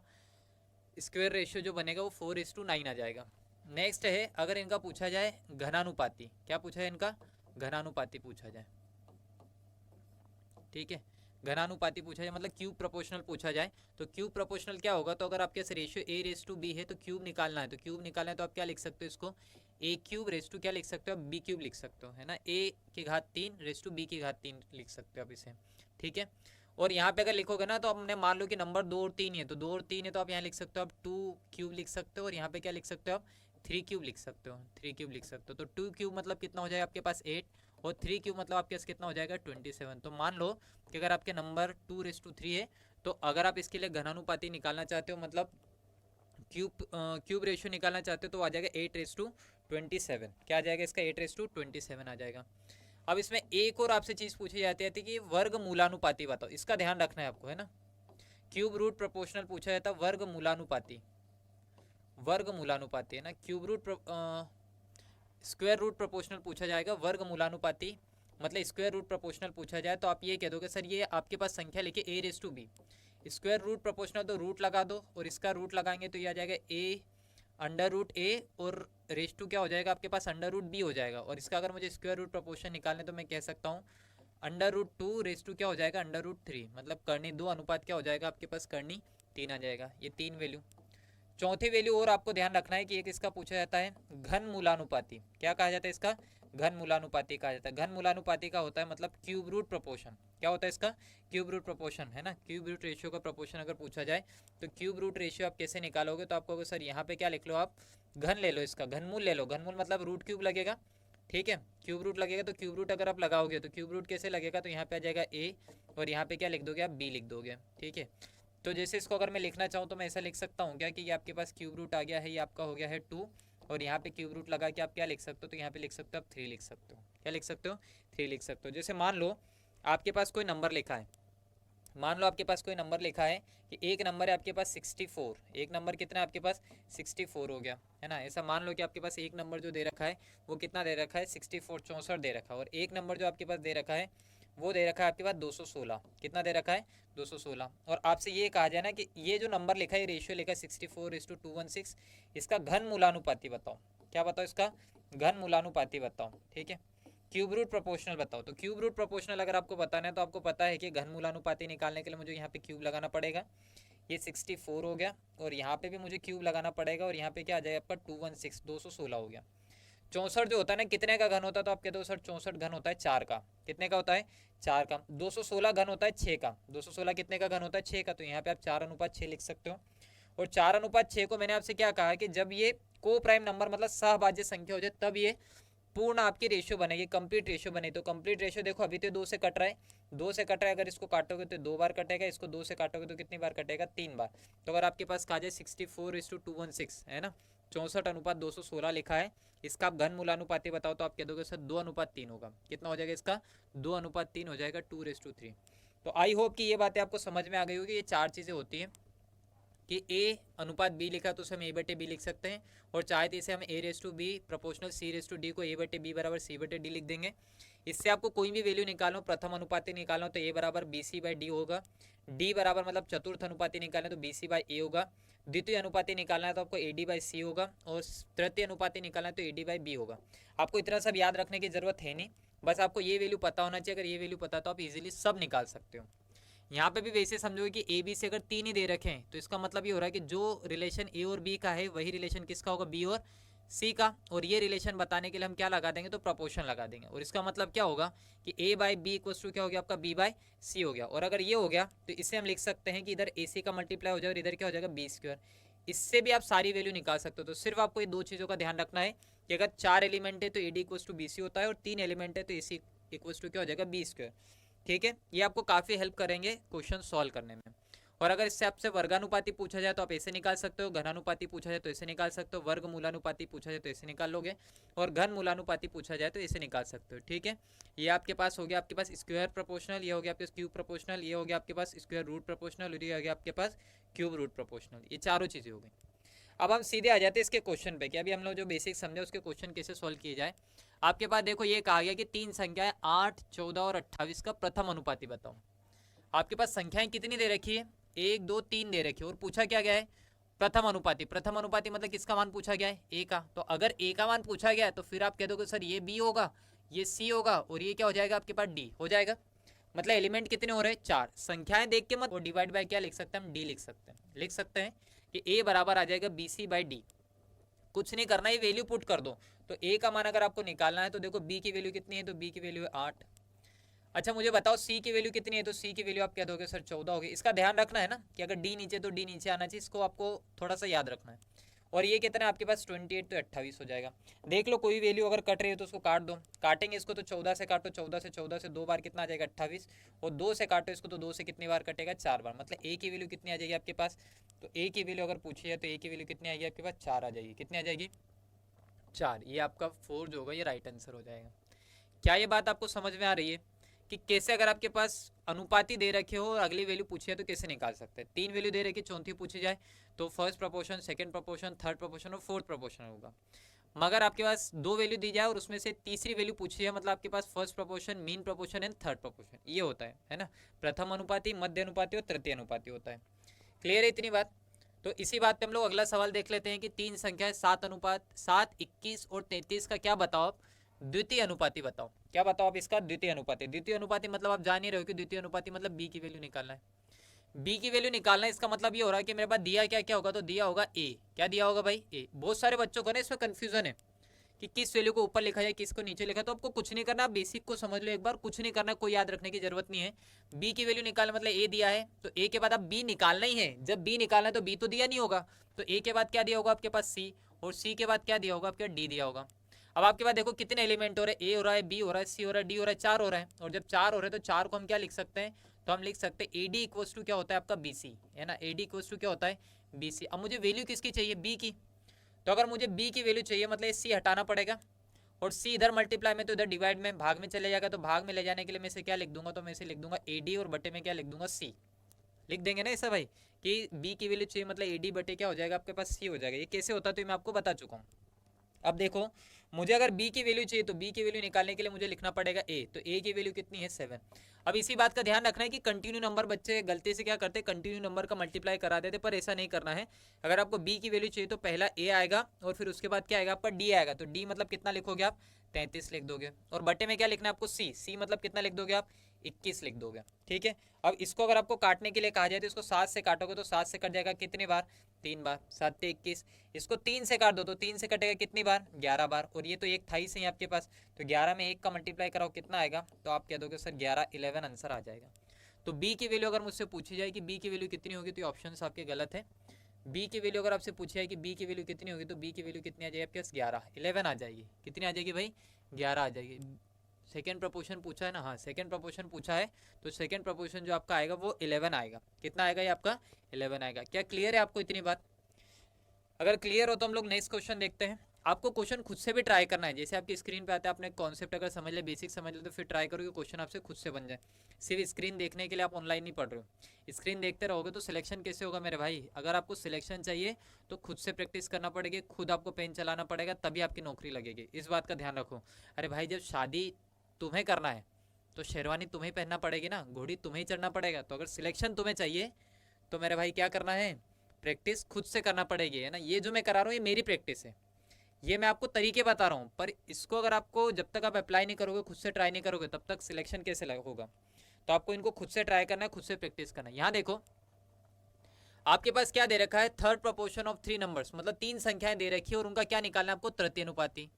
स्क्वायर रेशियो जो बनेगा वो 4:9 आ जाएगा। नेक्स्ट है अगर इनका पूछा जाए घनानुपाती, क्या पूछा है इनका, घनानुपाती पूछा जाए, ठीक है। घनानुपाती पूछा जाए मतलब क्यूब प्रोपोर्शनल पूछा जाए, तो क्यूब प्रोपोर्शनल क्या होगा, तो अगर आपके रेशियो a/b है तो क्यूब निकालना है, तो क्यूब निकालना है तो आप क्या लिख सकते हो इसको, a³ क्या लिख सकते हो आप, b³ लिख सकते हो, है ना। a⁻³ लिख सकते हो आप इसे, ठीक है। और यहाँ पे अगर लिखोगे ना तो हमने मान लो कि नंबर 2 और 3 है, तो 2 और 3 है तो आप यहाँ लिख सकते हो आप 2³ लिख सकते हो, और यहाँ पे क्या लिख सकते हो आप 3³ लिख सकते हो, 3³ लिख सकते हो। तो 2³ मतलब कितना हो जाएगा आपके पास 8, और 3³ मतलब आपके पास कितना हो जाएगा 27। तो मान लो कि अगर आपके नंबर 2:3 है, तो अगर आप इसके लिए घनानुपाती निकालना चाहते हो, मतलब क्यूब रेशियो निकालना चाहते हो, तो आ जाएगा 8:27। क्या आ जाएगा इसका, 8:27 आ जाएगा। अब इसमें एक और आपसे चीज़ पूछी जाती है कि वर्ग मूलानुपाती बताओ, इसका ध्यान रखना है आपको, है ना। क्यूब रूट प्रोपोर्शनल पूछा जाता है, वर्ग मूलानुपाती, वर्ग मूलानुपाती, है ना। Cube root square root proportional पूछा जाएगा, वर्ग मूलानुपाती मतलब स्क्वायर रूट प्रोपोर्शनल पूछा जाए तो आप ये कह दोगे सर ये आपके पास संख्या लिखिए a/b, स्क्वायर रूट प्रोपोर्शनल तो रूट लगा दो, और इसका रूट लगाएंगे तो ये आ जाएगा a√a, और रेस टू क्या हो जाएगा आपके पास √b हो जाएगा। और इसका अगर मुझे स्क्वायर रूट प्रोपोर्शन निकालने तो मैं कह सकता हूँ √2 रेस टू क्या हो जाएगा √3, मतलब करनी 2 अनुपात क्या हो जाएगा आपके पास, करनी 3 आ जाएगा। ये 3 वैल्यू। चौथी वैल्यू और आपको ध्यान रखना है कि एक इसका पूछा जाता है घन मूलानुपाती। क्या कहा जाता है इसका, घन मूलानुपाती कहा जाता है। घन मूलानुपाती का होता है मतलब क्यूब रूट प्रोपोर्शन। क्या होता है इसका, क्यूब रूट प्रोपोर्शन, है ना। क्यूब रूट रेशियो का प्रोपोर्शन अगर पूछा जाए तो क्यूब रूट रेशियो आप कैसे निकालोगे, तो आपको सर यहाँ पे क्या लिख लो, आप घन ले लो, इसका घनमूल ले लो। घनमूल मतलब रूट क्यूब लगेगा, ठीक है। क्यूब रूट लगेगा, तो क्यूब रूट अगर आप लगाओगे तो क्यूब रूट कैसे लगेगा, तो यहाँ पे आ जाएगा a, और यहाँ पे क्या लिख दोगे आप b लिख दोगे, ठीक है। तो जैसे इसको अगर मैं लिखना चाहूँ तो मैं ऐसा लिख सकता हूँ क्या, कि ये आपके पास क्यूब रूट आ गया है, ये आपका हो गया है 2, और यहाँ पे क्यूब रूट लगा के आप क्या लिख सकते हो, तो यहाँ पे लिख सकते हो आप 3 लिख सकते हो। क्या लिख सकते हो, 3 लिख सकते हो। जैसे मान लो आपके पास कोई नंबर लिखा है, मान लो आपके पास कोई नंबर लिखा है कि एक नंबर है आपके पास 64, एक नंबर कितना है आपके पास 64 हो गया, है ना। ऐसा मान लो कि आपके पास एक नंबर जो दे रखा है वो कितना दे रखा है 64 64 दे रखा है, और एक नंबर जो आपके पास दे रखा है वो दे रखा है आपके पास 216। कितना दे रखा है? 216। और आपसे ये कहा जाए ना कि ये जो नंबर लिखा है, रेशियो लिखा है 64:216, इसका घन मूलानुपाती बताओ। क्या बताओ? इसका घन मूलानुपाती बताओ। ठीक है, क्यूब रूट प्रोपोर्शनल बताओ। तो क्यूब रूट प्रोपोर्शनल अगर आपको बताना है तो आपको पता है कि घन मूलानुपाती निकालने के लिए मुझे यहाँ पे क्यूब लगाना पड़ेगा। ये 64 हो गया, और यहाँ पे भी मुझे क्यूब लगाना पड़ेगा, और यहाँ पे क्या आ जाएगा आपका 216, 216 हो गया। 64 जो होता है ना, कितने का घन होता है? तो आप कहते हो सर 64 घन होता है 4 का। कितने का होता है? 4 का। 216 घन होता है 6 का। 216 कितने का घन होता है? 6 का। तो यहाँ पे आप 4:6 लिख सकते हो। और 4:6 को मैंने आपसे क्या कहा कि जब ये को प्राइम नंबर मतलब सहभाज्य संख्या हो जाए तब ये पूर्ण आपकी रेशियो बनेगी, कंप्लीट रेशियो बनेगी। तो कंप्लीट रेशियो देखो, अभी तो 2 से कट रहा है, 2 से कट रहा है। अगर इसको काटोगे तो 2 बार कटेगा, इसको 2 से काटोगे तो कितनी बार कटेगा? 3 बार। तो अगर आपके पास कहा जाए 64:216 है ना, 64:216 लिखा है, इसका आप घन मूलानुपाती बताओ, तो आप कह दोगे सर 2:3 होगा। कितना हो जाएगा इसका? 2:3 हो जाएगा, 2:3। तो आई होप कि ये बातें आपको समझ में आ गई होगी। ये 4 चीज़ें होती हैं कि ए अनुपात बी लिखा तो उसे हम ए/बटे बी लिख सकते हैं, और चाहे तो इसे हम a/b प्रोपोर्शनल c/d को a/b बराबर c/d लिख देंगे। इससे आपको कोई भी वैल्यू निकालो, प्रथम अनुपाती निकालो तो a बराबर bc/d होगा, d बराबर मतलब चतुर्थ अनुपाती निकालें तो bc/a होगा, द्वितीय अनुपाती निकालना है तो आपको ad/c होगा, और तृतीय अनुपाती निकालना है तो ad/b होगा। आपको इतना सब याद रखने की जरूरत है नहीं, बस आपको ये वैल्यू पता होना चाहिए। अगर ये वैल्यू पता तो आप इजीली सब निकाल सकते हो। यहाँ पे भी वैसे समझोगे कि ए बी से अगर 3 ही दे रखे हैं तो इसका मतलब ये हो रहा है कि जो रिलेशन ए और बी का है वही रिलेशन किसका होगा? बी और सी का। और ये रिलेशन बताने के लिए हम क्या लगा देंगे? तो प्रोपोर्शन लगा देंगे। और इसका मतलब क्या होगा कि a/b इक्वल्स टू क्या हो गया आपका? b/c हो गया। और अगर ये हो गया तो इससे हम लिख सकते हैं कि इधर ac का मल्टीप्लाई हो जाए और इधर क्या हो जाएगा? b²। इससे भी आप सारी वैल्यू निकाल सकते हो। तो सिर्फ आपको ये दो चीज़ों का ध्यान रखना है कि अगर 4 एलिमेंट है तो ad इक्वल्स टू bc होता है, और 3 एलिमेंट है तो ac इक्वल्स टू क्या हो जाएगा? b²। ठीक है, ये आपको काफ़ी हेल्प करेंगे क्वेश्चन सॉल्व करने में। और अगर इससे आपसे वर्गानुपाती पूछा जाए तो आप ऐसे निकाल सकते हो, घनानुपाती पूछा जाए तो ऐसे निकाल सकते हो, वर्ग मूलानुपाती पूछा जाए तो ऐसे निकाल लोगे, और घन मूलानुपाती पूछा जाए तो ऐसे निकाल सकते हो। ठीक है, ये आपके पास हो गया, आपके पास स्क्वायर प्रोपोर्शनल, ये हो गया आपके पास क्यूब प्रोपोर्शनल, ये हो गया आपके पास स्क्वायर रूट प्रोपोर्शनल, और ये हो गया आपके पास क्यूब रूट प्रोपोर्शनल। ये चारों चीज़ें हो गई। अब हम सीधे आ जाते हैं इसके क्वेश्चन पे कि अभी हम लोग जो बेसिक समझे उसके क्वेश्चन कैसे सॉल्व किए जाए। आपके पास देखो ये कहा गया कि तीन संख्याएं 8, 14 और 28 का प्रथम अनुपाती बताओ। आपके पास संख्याएं कितनी दे रखी है? 1, 2, 3 दे रखी है, और पूछा क्या गया है? प्रथम अनुपाती। प्रथम अनुपाती मतलब किसका मान पूछा गया है? ए का। तो अगर ए का मान पूछा गया है तो फिर आप कह दोगे सर ये बी होगा, ये सी होगा, और ये क्या हो जाएगा आपके पास? डी हो जाएगा। मतलब एलिमेंट कितने हो रहे हैं? 4। संख्याएं देख के मत, और डिवाइड बाय क्या लिख सकते हैं हम? डी लिख सकते हैं। लिख सकते हैं कि ए बराबर आ जाएगा bc/d। कुछ नहीं करना, ये वैल्यू पुट कर दो। तो ए का मान अगर आपको निकालना है तो देखो बी की वैल्यू कितनी है? तो बी की वैल्यू है 8। अच्छा मुझे बताओ सी की वैल्यू कितनी है? तो सी की वैल्यू आप कह दोगे सर 14 होगी। इसका ध्यान रखना है ना कि अगर डी नीचे तो डी नीचे आना चाहिए, इसको आपको थोड़ा सा याद रखना है। और ये कितना है आपके पास? 28, तो 28 हो जाएगा। देख लो कोई वैल्यू अगर कट रही है तो उसको काट दो। काटेंगे इसको तो 14 से काटो, 14 से 2 बार कितना आ जाएगा? 28। और 2 से काटो इसको तो 2 से कितनी बार कटेगा? 4 बार। मतलब ए की वैल्यू कितनी आ जाएगी आपके पास? तो ए की वैल्यू अगर पूछी है तो ए की वैल्यू कितनी आएगी आपके पास? 4 आ जाएगी। कितनी आ जाएगी? 4। ये आपका 4 जो होगा ये राइट आंसर हो जाएगा। क्या ये बात आपको समझ में आ रही है कि कैसे अगर आपके पास अनुपाती दे रखे हो और अगली वैल्यू पूछी है तो कैसे निकाल सकते हैं? 3 वैल्यू दे रखी, चौथी पूछी जाए तो first proportion, second proportion, third proportion और फोर्थ प्रोपोर्शन होगा। मगर आपके पास 2 वैल्यू दी जाए और उसमें से तीसरी वैल्यू पूछी है, मतलब आपके पास first proportion, mean proportion and third proportion, ये होता है ना। प्रथम अनुपाती, मध्य अनुपाती और तृतीय अनुपाती होता है। क्लियर है इतनी बात? तो इसी बात पे हम लोग अगला सवाल देख लेते हैं कि तीन संख्याएं 7, 21 और 33 का क्या बताओ आप? द्वितीय अनुपाती बताओ। क्या बताओ आप इसका? द्वितीय अनुपाती। द्वितीय अनुपाती मतलब आप जान ही रहे हो कि द्वितीय अनुपाती मतलब बी की वैल्यू निकालना है। बी की वैल्यू निकालना है, इसका मतलब ये हो रहा है कि मेरे पास दिया क्या क्या होगा? तो दिया होगा ए। क्या दिया होगा भाई? ए। बहुत सारे बच्चों को ना इसमें कंफ्यूजन है कि किस वैल्यू को ऊपर लिखा जाए, किसको नीचे लिखा। तो आपको कुछ नहीं करना, आप बेसिक को समझ लो एक बार, कुछ नहीं करना, कोई याद रखने की जरूरत नहीं है। बी की वैल्यू निकालना मतलब ए दिया है तो ए के बाद अब बी निकालना ही है। जब बी निकालना है तो बी तो दिया नहीं होगा, तो ए के बाद क्या दिया होगा आपके पास? सी। और सी के बाद क्या दिया होगा आपके? डी दिया होगा। अब आपके पास देखो कितने एलिमेंट हो रहे हैं? ए हो रहा है, बी हो रहा है, सी हो रहा है, डी हो रहा है, 4 हो रहा है। और जब 4 हो रहे हैं तो 4 को हम क्या लिख सकते हैं? तो हम लिख सकते हैं ए डी इक्वल्स टू क्या होता है आपका? बी सी, है ना। ए डी इक्वल्स टू क्या होता है? B C. अब मुझे वैल्यू किसकी चाहिए? बी की। तो अगर मुझे बी की वैल्यू चाहिए मतलब सी हटाना पड़ेगा, और सी इधर मल्टीप्लाई में तो इधर डिवाइड में भाग में चले जाएगा। तो भाग में ले जाने के लिए मैं इसे क्या लिख दूंगा? तो मैं इसे लिख दूंगा ए डी, और बटे में क्या लिख दूंगा? सी। लिख देंगे ना ऐसा भाई कि बी की वैल्यू चाहिए मतलब ए डी बटे क्या हो जाएगा आपके पास? सी हो जाएगा। ये कैसे होता है तो मैं आपको बता चुका हूँ। अब देखो, मुझे अगर b की वैल्यू चाहिए तो b की वैल्यू निकालने के लिए मुझे लिखना पड़ेगा a, तो a की वैल्यू कितनी है 7। अब इसी बात का ध्यान रखना है कि कंटिन्यू नंबर बच्चे गलती से क्या करते हैं, कंटिन्यू नंबर का मल्टीप्लाई करा देते, पर ऐसा नहीं करना है। अगर आपको b की वैल्यू चाहिए तो पहला a आएगा और फिर उसके बाद क्या आएगा आपका d आएगा, तो d मतलब कितना लिखोगे आप 33 लिख दोगे, और बटे में क्या लिखना है आपको c मतलब कितना लिख दोगे आप 21 लिख दोगे। ठीक है, अब इसको अगर आपको काटने के लिए कहा जाए तो इसको 7 से काटोगे तो 7 से कट जाएगा कितनी बार 3 बार, 7 से 21। इसको 3 से काट दो तो 3 से कटेगा कितनी बार 11 बार, और ये तो एक था ही सही आपके पास, तो 11 में 1 का मल्टीप्लाई कराओ कितना आएगा, तो आप कह दोगे सर 11 11 आंसर आ जाएगा। तो बी की वैल्यू अगर मुझसे पूछी जाए कि बी की वैल्यू कितनी होगी तो ये ऑप्शन आपके गलत है। बी की वैल्यू अगर आपसे पूछी जाए कि बी की वैल्यू कितनी होगी तो बी की वैल्यू कितनी आ जाएगी आपके पास 11 11 आ जाएगी। कितनी आ जाएगी भाई 11 आ जाएगी। सेकेंड प्रपोर्शन पूछा है ना, हाँ सेकेंड प्रपोर्शन पूछा है, तो सेकेंड प्रपोर्शन जो आपका आएगा वो 11 आएगा। कितना आएगा ये आपका 11 आएगा। क्या क्लियर है आपको इतनी बात? अगर क्लियर हो तो हम लोग नेक्स्ट क्वेश्चन देखते हैं। आपको क्वेश्चन खुद से भी ट्राई करना है, जैसे आपकी स्क्रीन पे आता है, आपने कॉन्सेप्ट अगर समझ ले, बेसिक समझ ले, तो फिर ट्राई करो कि क्वेश्चन आपसे खुद से बन जाए। सिर्फ स्क्रीन देखने के लिए आप ऑनलाइन नहीं पढ़ रहे हो, स्क्रीन देखते रहोगे तो सिलेक्शन कैसे होगा मेरे भाई। अगर आपको सिलेक्शन चाहिए तो खुद से प्रैक्टिस करना पड़ेगी, खुद आपको पेन चलाना पड़ेगा, तभी आपकी नौकरी लगेगी। इस बात का ध्यान रखो। अरे भाई जब शादी तुम्हें करना है तो शेरवानी तुम्हें पहनना पड़ेगी ना, घोड़ी तुम्हें ही चढ़ना पड़ेगा। तो अगर सिलेक्शन तुम्हें चाहिए तो मेरे भाई क्या करना है, प्रैक्टिस खुद से करना पड़ेगी, है ना। ये जो मैं करा रहा हूँ ये मेरी प्रैक्टिस है, ये मैं आपको तरीके बता रहा हूँ, पर इसको अगर आपको जब तक आप अप्लाई नहीं करोगे, खुद से ट्राई नहीं करोगे, तब तक सिलेक्शन कैसे होगा। तो आपको इनको खुद से ट्राई करना है, खुद से प्रैक्टिस करना है। यहाँ देखो आपके पास क्या दे रखा है, थर्ड प्रोपोर्शन ऑफ 3 नंबर्स, मतलब 3 संख्याएं दे रखी है और उनका क्या निकालना है आपको, तृतीय अनुपाती।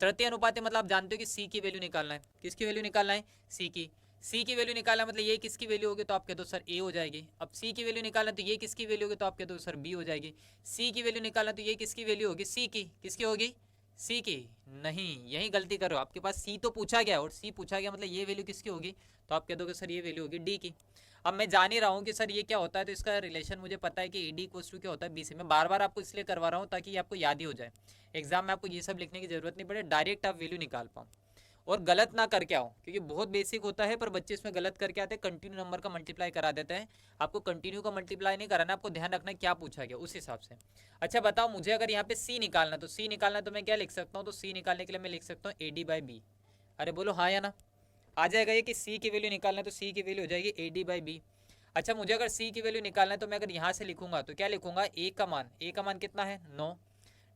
तृतीय अनुपाती मतलब आप जानते हो कि सी की वैल्यू निकालना है। किसकी वैल्यू निकालना है, सी की वैल्यू निकालना मतलब ये किसकी वैल्यू होगी, तो आप कह दो सर ए हो जाएगी। अब सी की वैल्यू निकालना तो ये किसकी वैल्यू होगी, तो आप कह दो सर बी हो जाएगी। सी की वैल्यू निकालना तो ये किसकी वैल्यू होगी, सी की। किसकी होगी, सी की। नहीं, यही गलती करो, आपके पास सी तो पूछा गया और सी पूछा गया मतलब ये वैल्यू किसकी होगी, तो आप कह दोगे सर ये वैल्यू होगी डी की। अब मैं जान ही रहा हूँ कि सर ये क्या होता है, तो इसका रिलेशन मुझे पता है कि ए डी इक्वल्स टू क्या होता है बी से। मैं बार बार आपको इसलिए करवा रहा हूँ ताकि आपको याद ही हो जाए, एग्जाम में आपको ये सब लिखने की जरूरत नहीं पड़े, डायरेक्ट आप वैल्यू निकाल पाओ और गलत ना करके आओ, क्योंकि बहुत बेसिक होता है पर बच्चे इसमें गलत करके आते हैं, कंटिन्यू नंबर का मल्टीप्लाई करा देते हैं। आपको कंटिन्यू का मल्टीप्लाई नहीं कराना, आपको ध्यान रखना है क्या पूछा गया उस हिसाब से। अच्छा बताओ, मुझे अगर यहाँ पे सी निकालना तो सी निकालना तो मैं क्या लिख सकता हूँ, तो सी निकालने के लिए मैं लिख सकता हूँ ए डी बाई बी। अरे बोलो हाँ या ना, आ जाएगा ये कि सी की वैल्यू निकालना है तो सी की वैल्यू हो जाएगी ए डी बाई बी। अच्छा मुझे अगर सी की वैल्यू निकालना है तो मैं अगर यहाँ से लिखूंगा तो क्या लिखूंगा, ए का मान कितना है 9,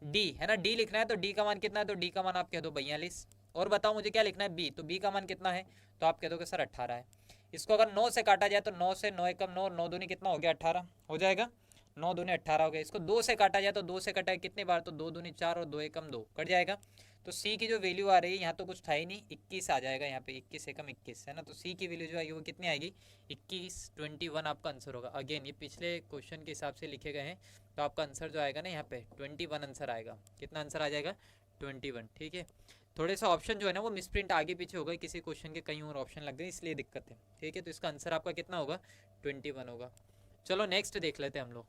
डी है ना, डी लिखना है तो डी का मान कितना है, तो डी का मान आप कह दो 42। और बताओ मुझे क्या लिखना है बी, तो बी का मान कितना है, तो आप कह दोगे सर 18 है। इसको अगर 9 से काटा जाए तो 9 से 9 एकम 9, 9 दूनी कितना हो गया 18 हो जाएगा, 9 दूनी 18 हो गया। इसको 2 से काटा जाए तो 2 से कटा कितने बार, तो 2 दूनी 4 और 2 एकम 2 कट जाएगा। तो सी की जो वैल्यू आ रही है यहाँ तो कुछ था ही नहीं, 21 आ जाएगा यहाँ पे, 21 एकम 21 है ना। तो सी की वैल्यू जो आएगी वो कितनी आएगी 21, 21 आपका आंसर होगा। अगेन ये पिछले क्वेश्चन के हिसाब से लिखे गए हैं, तो आपका आंसर जो आएगा ना यहाँ पे 21 आंसर आएगा। कितना आंसर आ जाएगा 21। ठीक है, थोड़े सा ऑप्शन जो है ना वो मिसप्रिंट आगे पीछे हो गए, किसी क्वेश्चन के कहीं और ऑप्शन लग गए इसलिए दिक्कत है। ठीक है, तो इसका आंसर आपका कितना होगा 21 होगा। चलो नेक्स्ट देख लेते हैं हम लोग।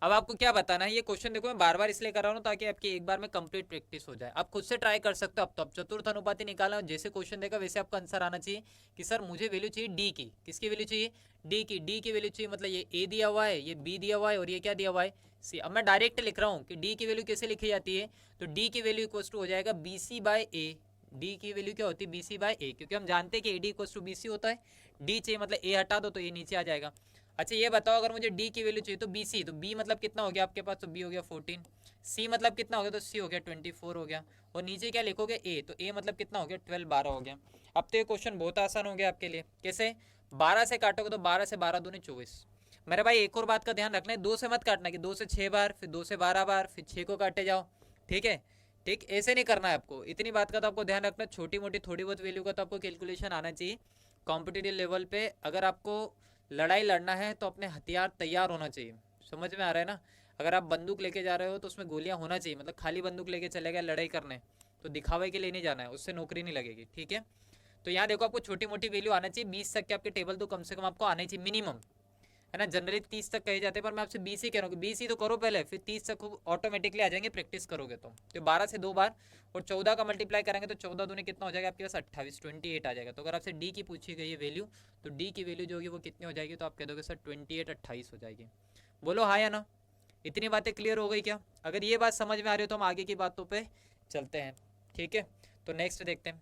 अब आपको क्या बताना है, ये क्वेश्चन देखो मैं बार बार इसलिए कर रहा हूँ ताकि आपकी एक बार में कंप्लीट प्रैक्टिस हो जाए, आप खुद से ट्राई कर सकते हो। अब तो आप चतुर्थ अनुपाती निकाला, जैसे क्वेश्चन देखा वैसे आपका आंसर आना चाहिए कि सर मुझे वैल्यू चाहिए डी की। किसकी वैल्यू चाहिए, डी की। डी की वैल्यू चाहिए मतलब ये ए दिया हुआ है, ये बी दिया हुआ है और ये क्या दिया हुआ है सी। अब मैं डायरेक्ट लिख रहा हूँ कि डी की वैल्यू कैसे लिखी जाती है, तो डी की वैल्यू इक्वल टू हो जाएगा बी सी बाय ए। डी की वैल्यू क्या होती है बी सी बाय ए, क्योंकि हम जानते हैं कि A D equal to B C होता है। डी चाहिए मतलब ए हटा दो तो ये नीचे आ जाएगा। अच्छा ये बताओ अगर मुझे डी की वैल्यू चाहिए तो बी सी, तो बी मतलब कितना हो गया आपके पास, तो बी हो गया 14। सी मतलब कितना हो गया, तो सी हो गया 24 हो गया। और नीचे क्या लिखोगे ए, तो ए मतलब कितना हो गया 12, 12 हो गया। अब तो ये क्वेश्चन बहुत आसान हो गया आपके लिए। कैसे, 12 से काटोगे तो 12 से 12 दूनी 24। मेरे भाई एक और बात का ध्यान रखना है, 2 से मत काटना कि 2 से 6 बार, फिर 2 से 12 बार, फिर 6 को काटे जाओ। ठीक है, ठीक ऐसे नहीं करना है आपको। इतनी बात का तो आपको ध्यान रखना है, छोटी मोटी थोड़ी बहुत वैल्यू का तो आपको कैलकुलेशन आना चाहिए। कॉम्पिटिटिव लेवल पे अगर आपको लड़ाई लड़ना है तो अपने हथियार तैयार होना चाहिए। समझ में आ रहा है ना, अगर आप बंदूक लेके जा रहे हो तो उसमें गोलियां होना चाहिए, मतलब खाली बंदूक लेके चले गए लड़ाई करने तो दिखावे के लिए नहीं जाना है, उससे नौकरी नहीं लगेगी। ठीक है, तो यहाँ देखो आपको छोटी मोटी वैल्यू आना चाहिए, 20 तक के आपके टेबल तो कम से कम आपको आना चाहिए मिनिमम, है ना। जनरली 30 तक कहे जाते हैं पर मैं आपसे 20 ही कह रहा हूँ कि 20 ही तो करो पहले, फिर 30 तक ऑटोमेटिकली आ जाएंगे प्रैक्टिस करोगे तो 12 से 2 बार और 14 का मल्टीप्लाई करेंगे तो 14 दूनी कितना हो जाएगा आपके पास 28, 28 आ जाएगा। तो अगर आपसे डी की पूछी गई है वैल्यू तो डी की वैल्यू जो होगी वो कितनी हो जाएगी, तो आप कह दोगे सर 28, 28 हो जाएगी। बोलो हाँ या ना, इतनी बातें क्लियर हो गई क्या? अगर ये बात समझ में आ रही हो तो हम आगे की बातों पे चलते हैं, ठीक है। तो नेक्स्ट देखते हैं।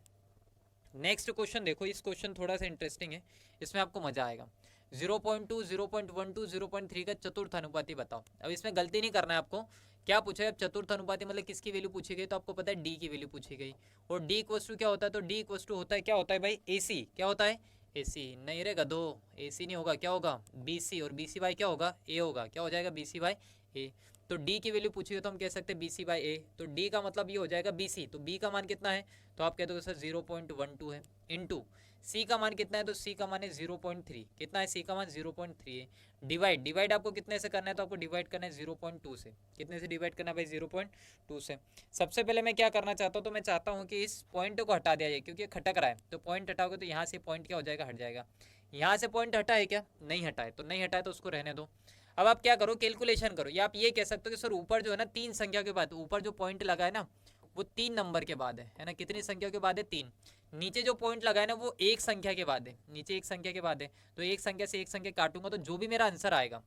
नेक्स्ट क्वेश्चन देखो, इस क्वेश्चन थोड़ा सा इंटरेस्टिंग है, इसमें आपको मजा आएगा। 0.2, 0.12, 0.3 का चतुर्थ अनुपाती बताओ। अब इसमें गलती नहीं करना है आपको। क्या पूछा है? अब चतुर्थ अनुपाती मतलब किसकी वैल्यू पूछी गई, तो आपको पता है डी की वैल्यू पूछी गई। और डी इक्वल्स टू क्या होता है, तो डी इक्वल्स टू होता है, क्या होता है भाई, एसी। क्या होता है? एसी। नहीं रे गधो, एसी नहीं होगा, क्या होगा, बीसी। और बीसी बाई क्या होगा, ए होगा। क्या हो जाएगा, बीसी बाई ए। तो डी की वैल्यू पूछी है तो हम कह सकते हैं बी सी बाई ए। तो डी का मतलब ये हो जाएगा बी सी। तो बी का मान कितना है, तो आप कहते हो सर 0.12 है। इंटू सी का मान कितना है, तो सी का मान है 0.3। कितना है सी का मान, 0.3 है। डिवाइड, डिवाइड आपको कितने से करना है, तो आपको डिवाइड करना है 0.2 से। कितने से डिवाइड करना है भाई, 0.2 से। सबसे पहले मैं क्या करना चाहता हूँ, तो मैं चाहता हूँ कि इस पॉइंट को हटा दिया जाए, क्योंकि ये खटक रहा है। तो पॉइंट हटाओगे तो यहाँ से पॉइंट क्या हो जाएगा, हट जाएगा। यहाँ से पॉइंट हटा है क्या, नहीं हटा है। तो नहीं हटा है तो उसको रहने दो। अब आप क्या करो, कैलकुलेशन करो। या आप ये कह सकते हो कि सर ऊपर जो है ना 3 संख्या के बाद, ऊपर जो पॉइंट लगा है ना वो 3 नंबर के बाद है ना। कितनी संख्या के बाद है, 3। नीचे जो पॉइंट लगा है ना वो एक संख्या के बाद है, नीचे एक संख्या के बाद है। तो एक संख्या से एक संख्या काटूंगा तो जो भी मेरा आंसर आएगा,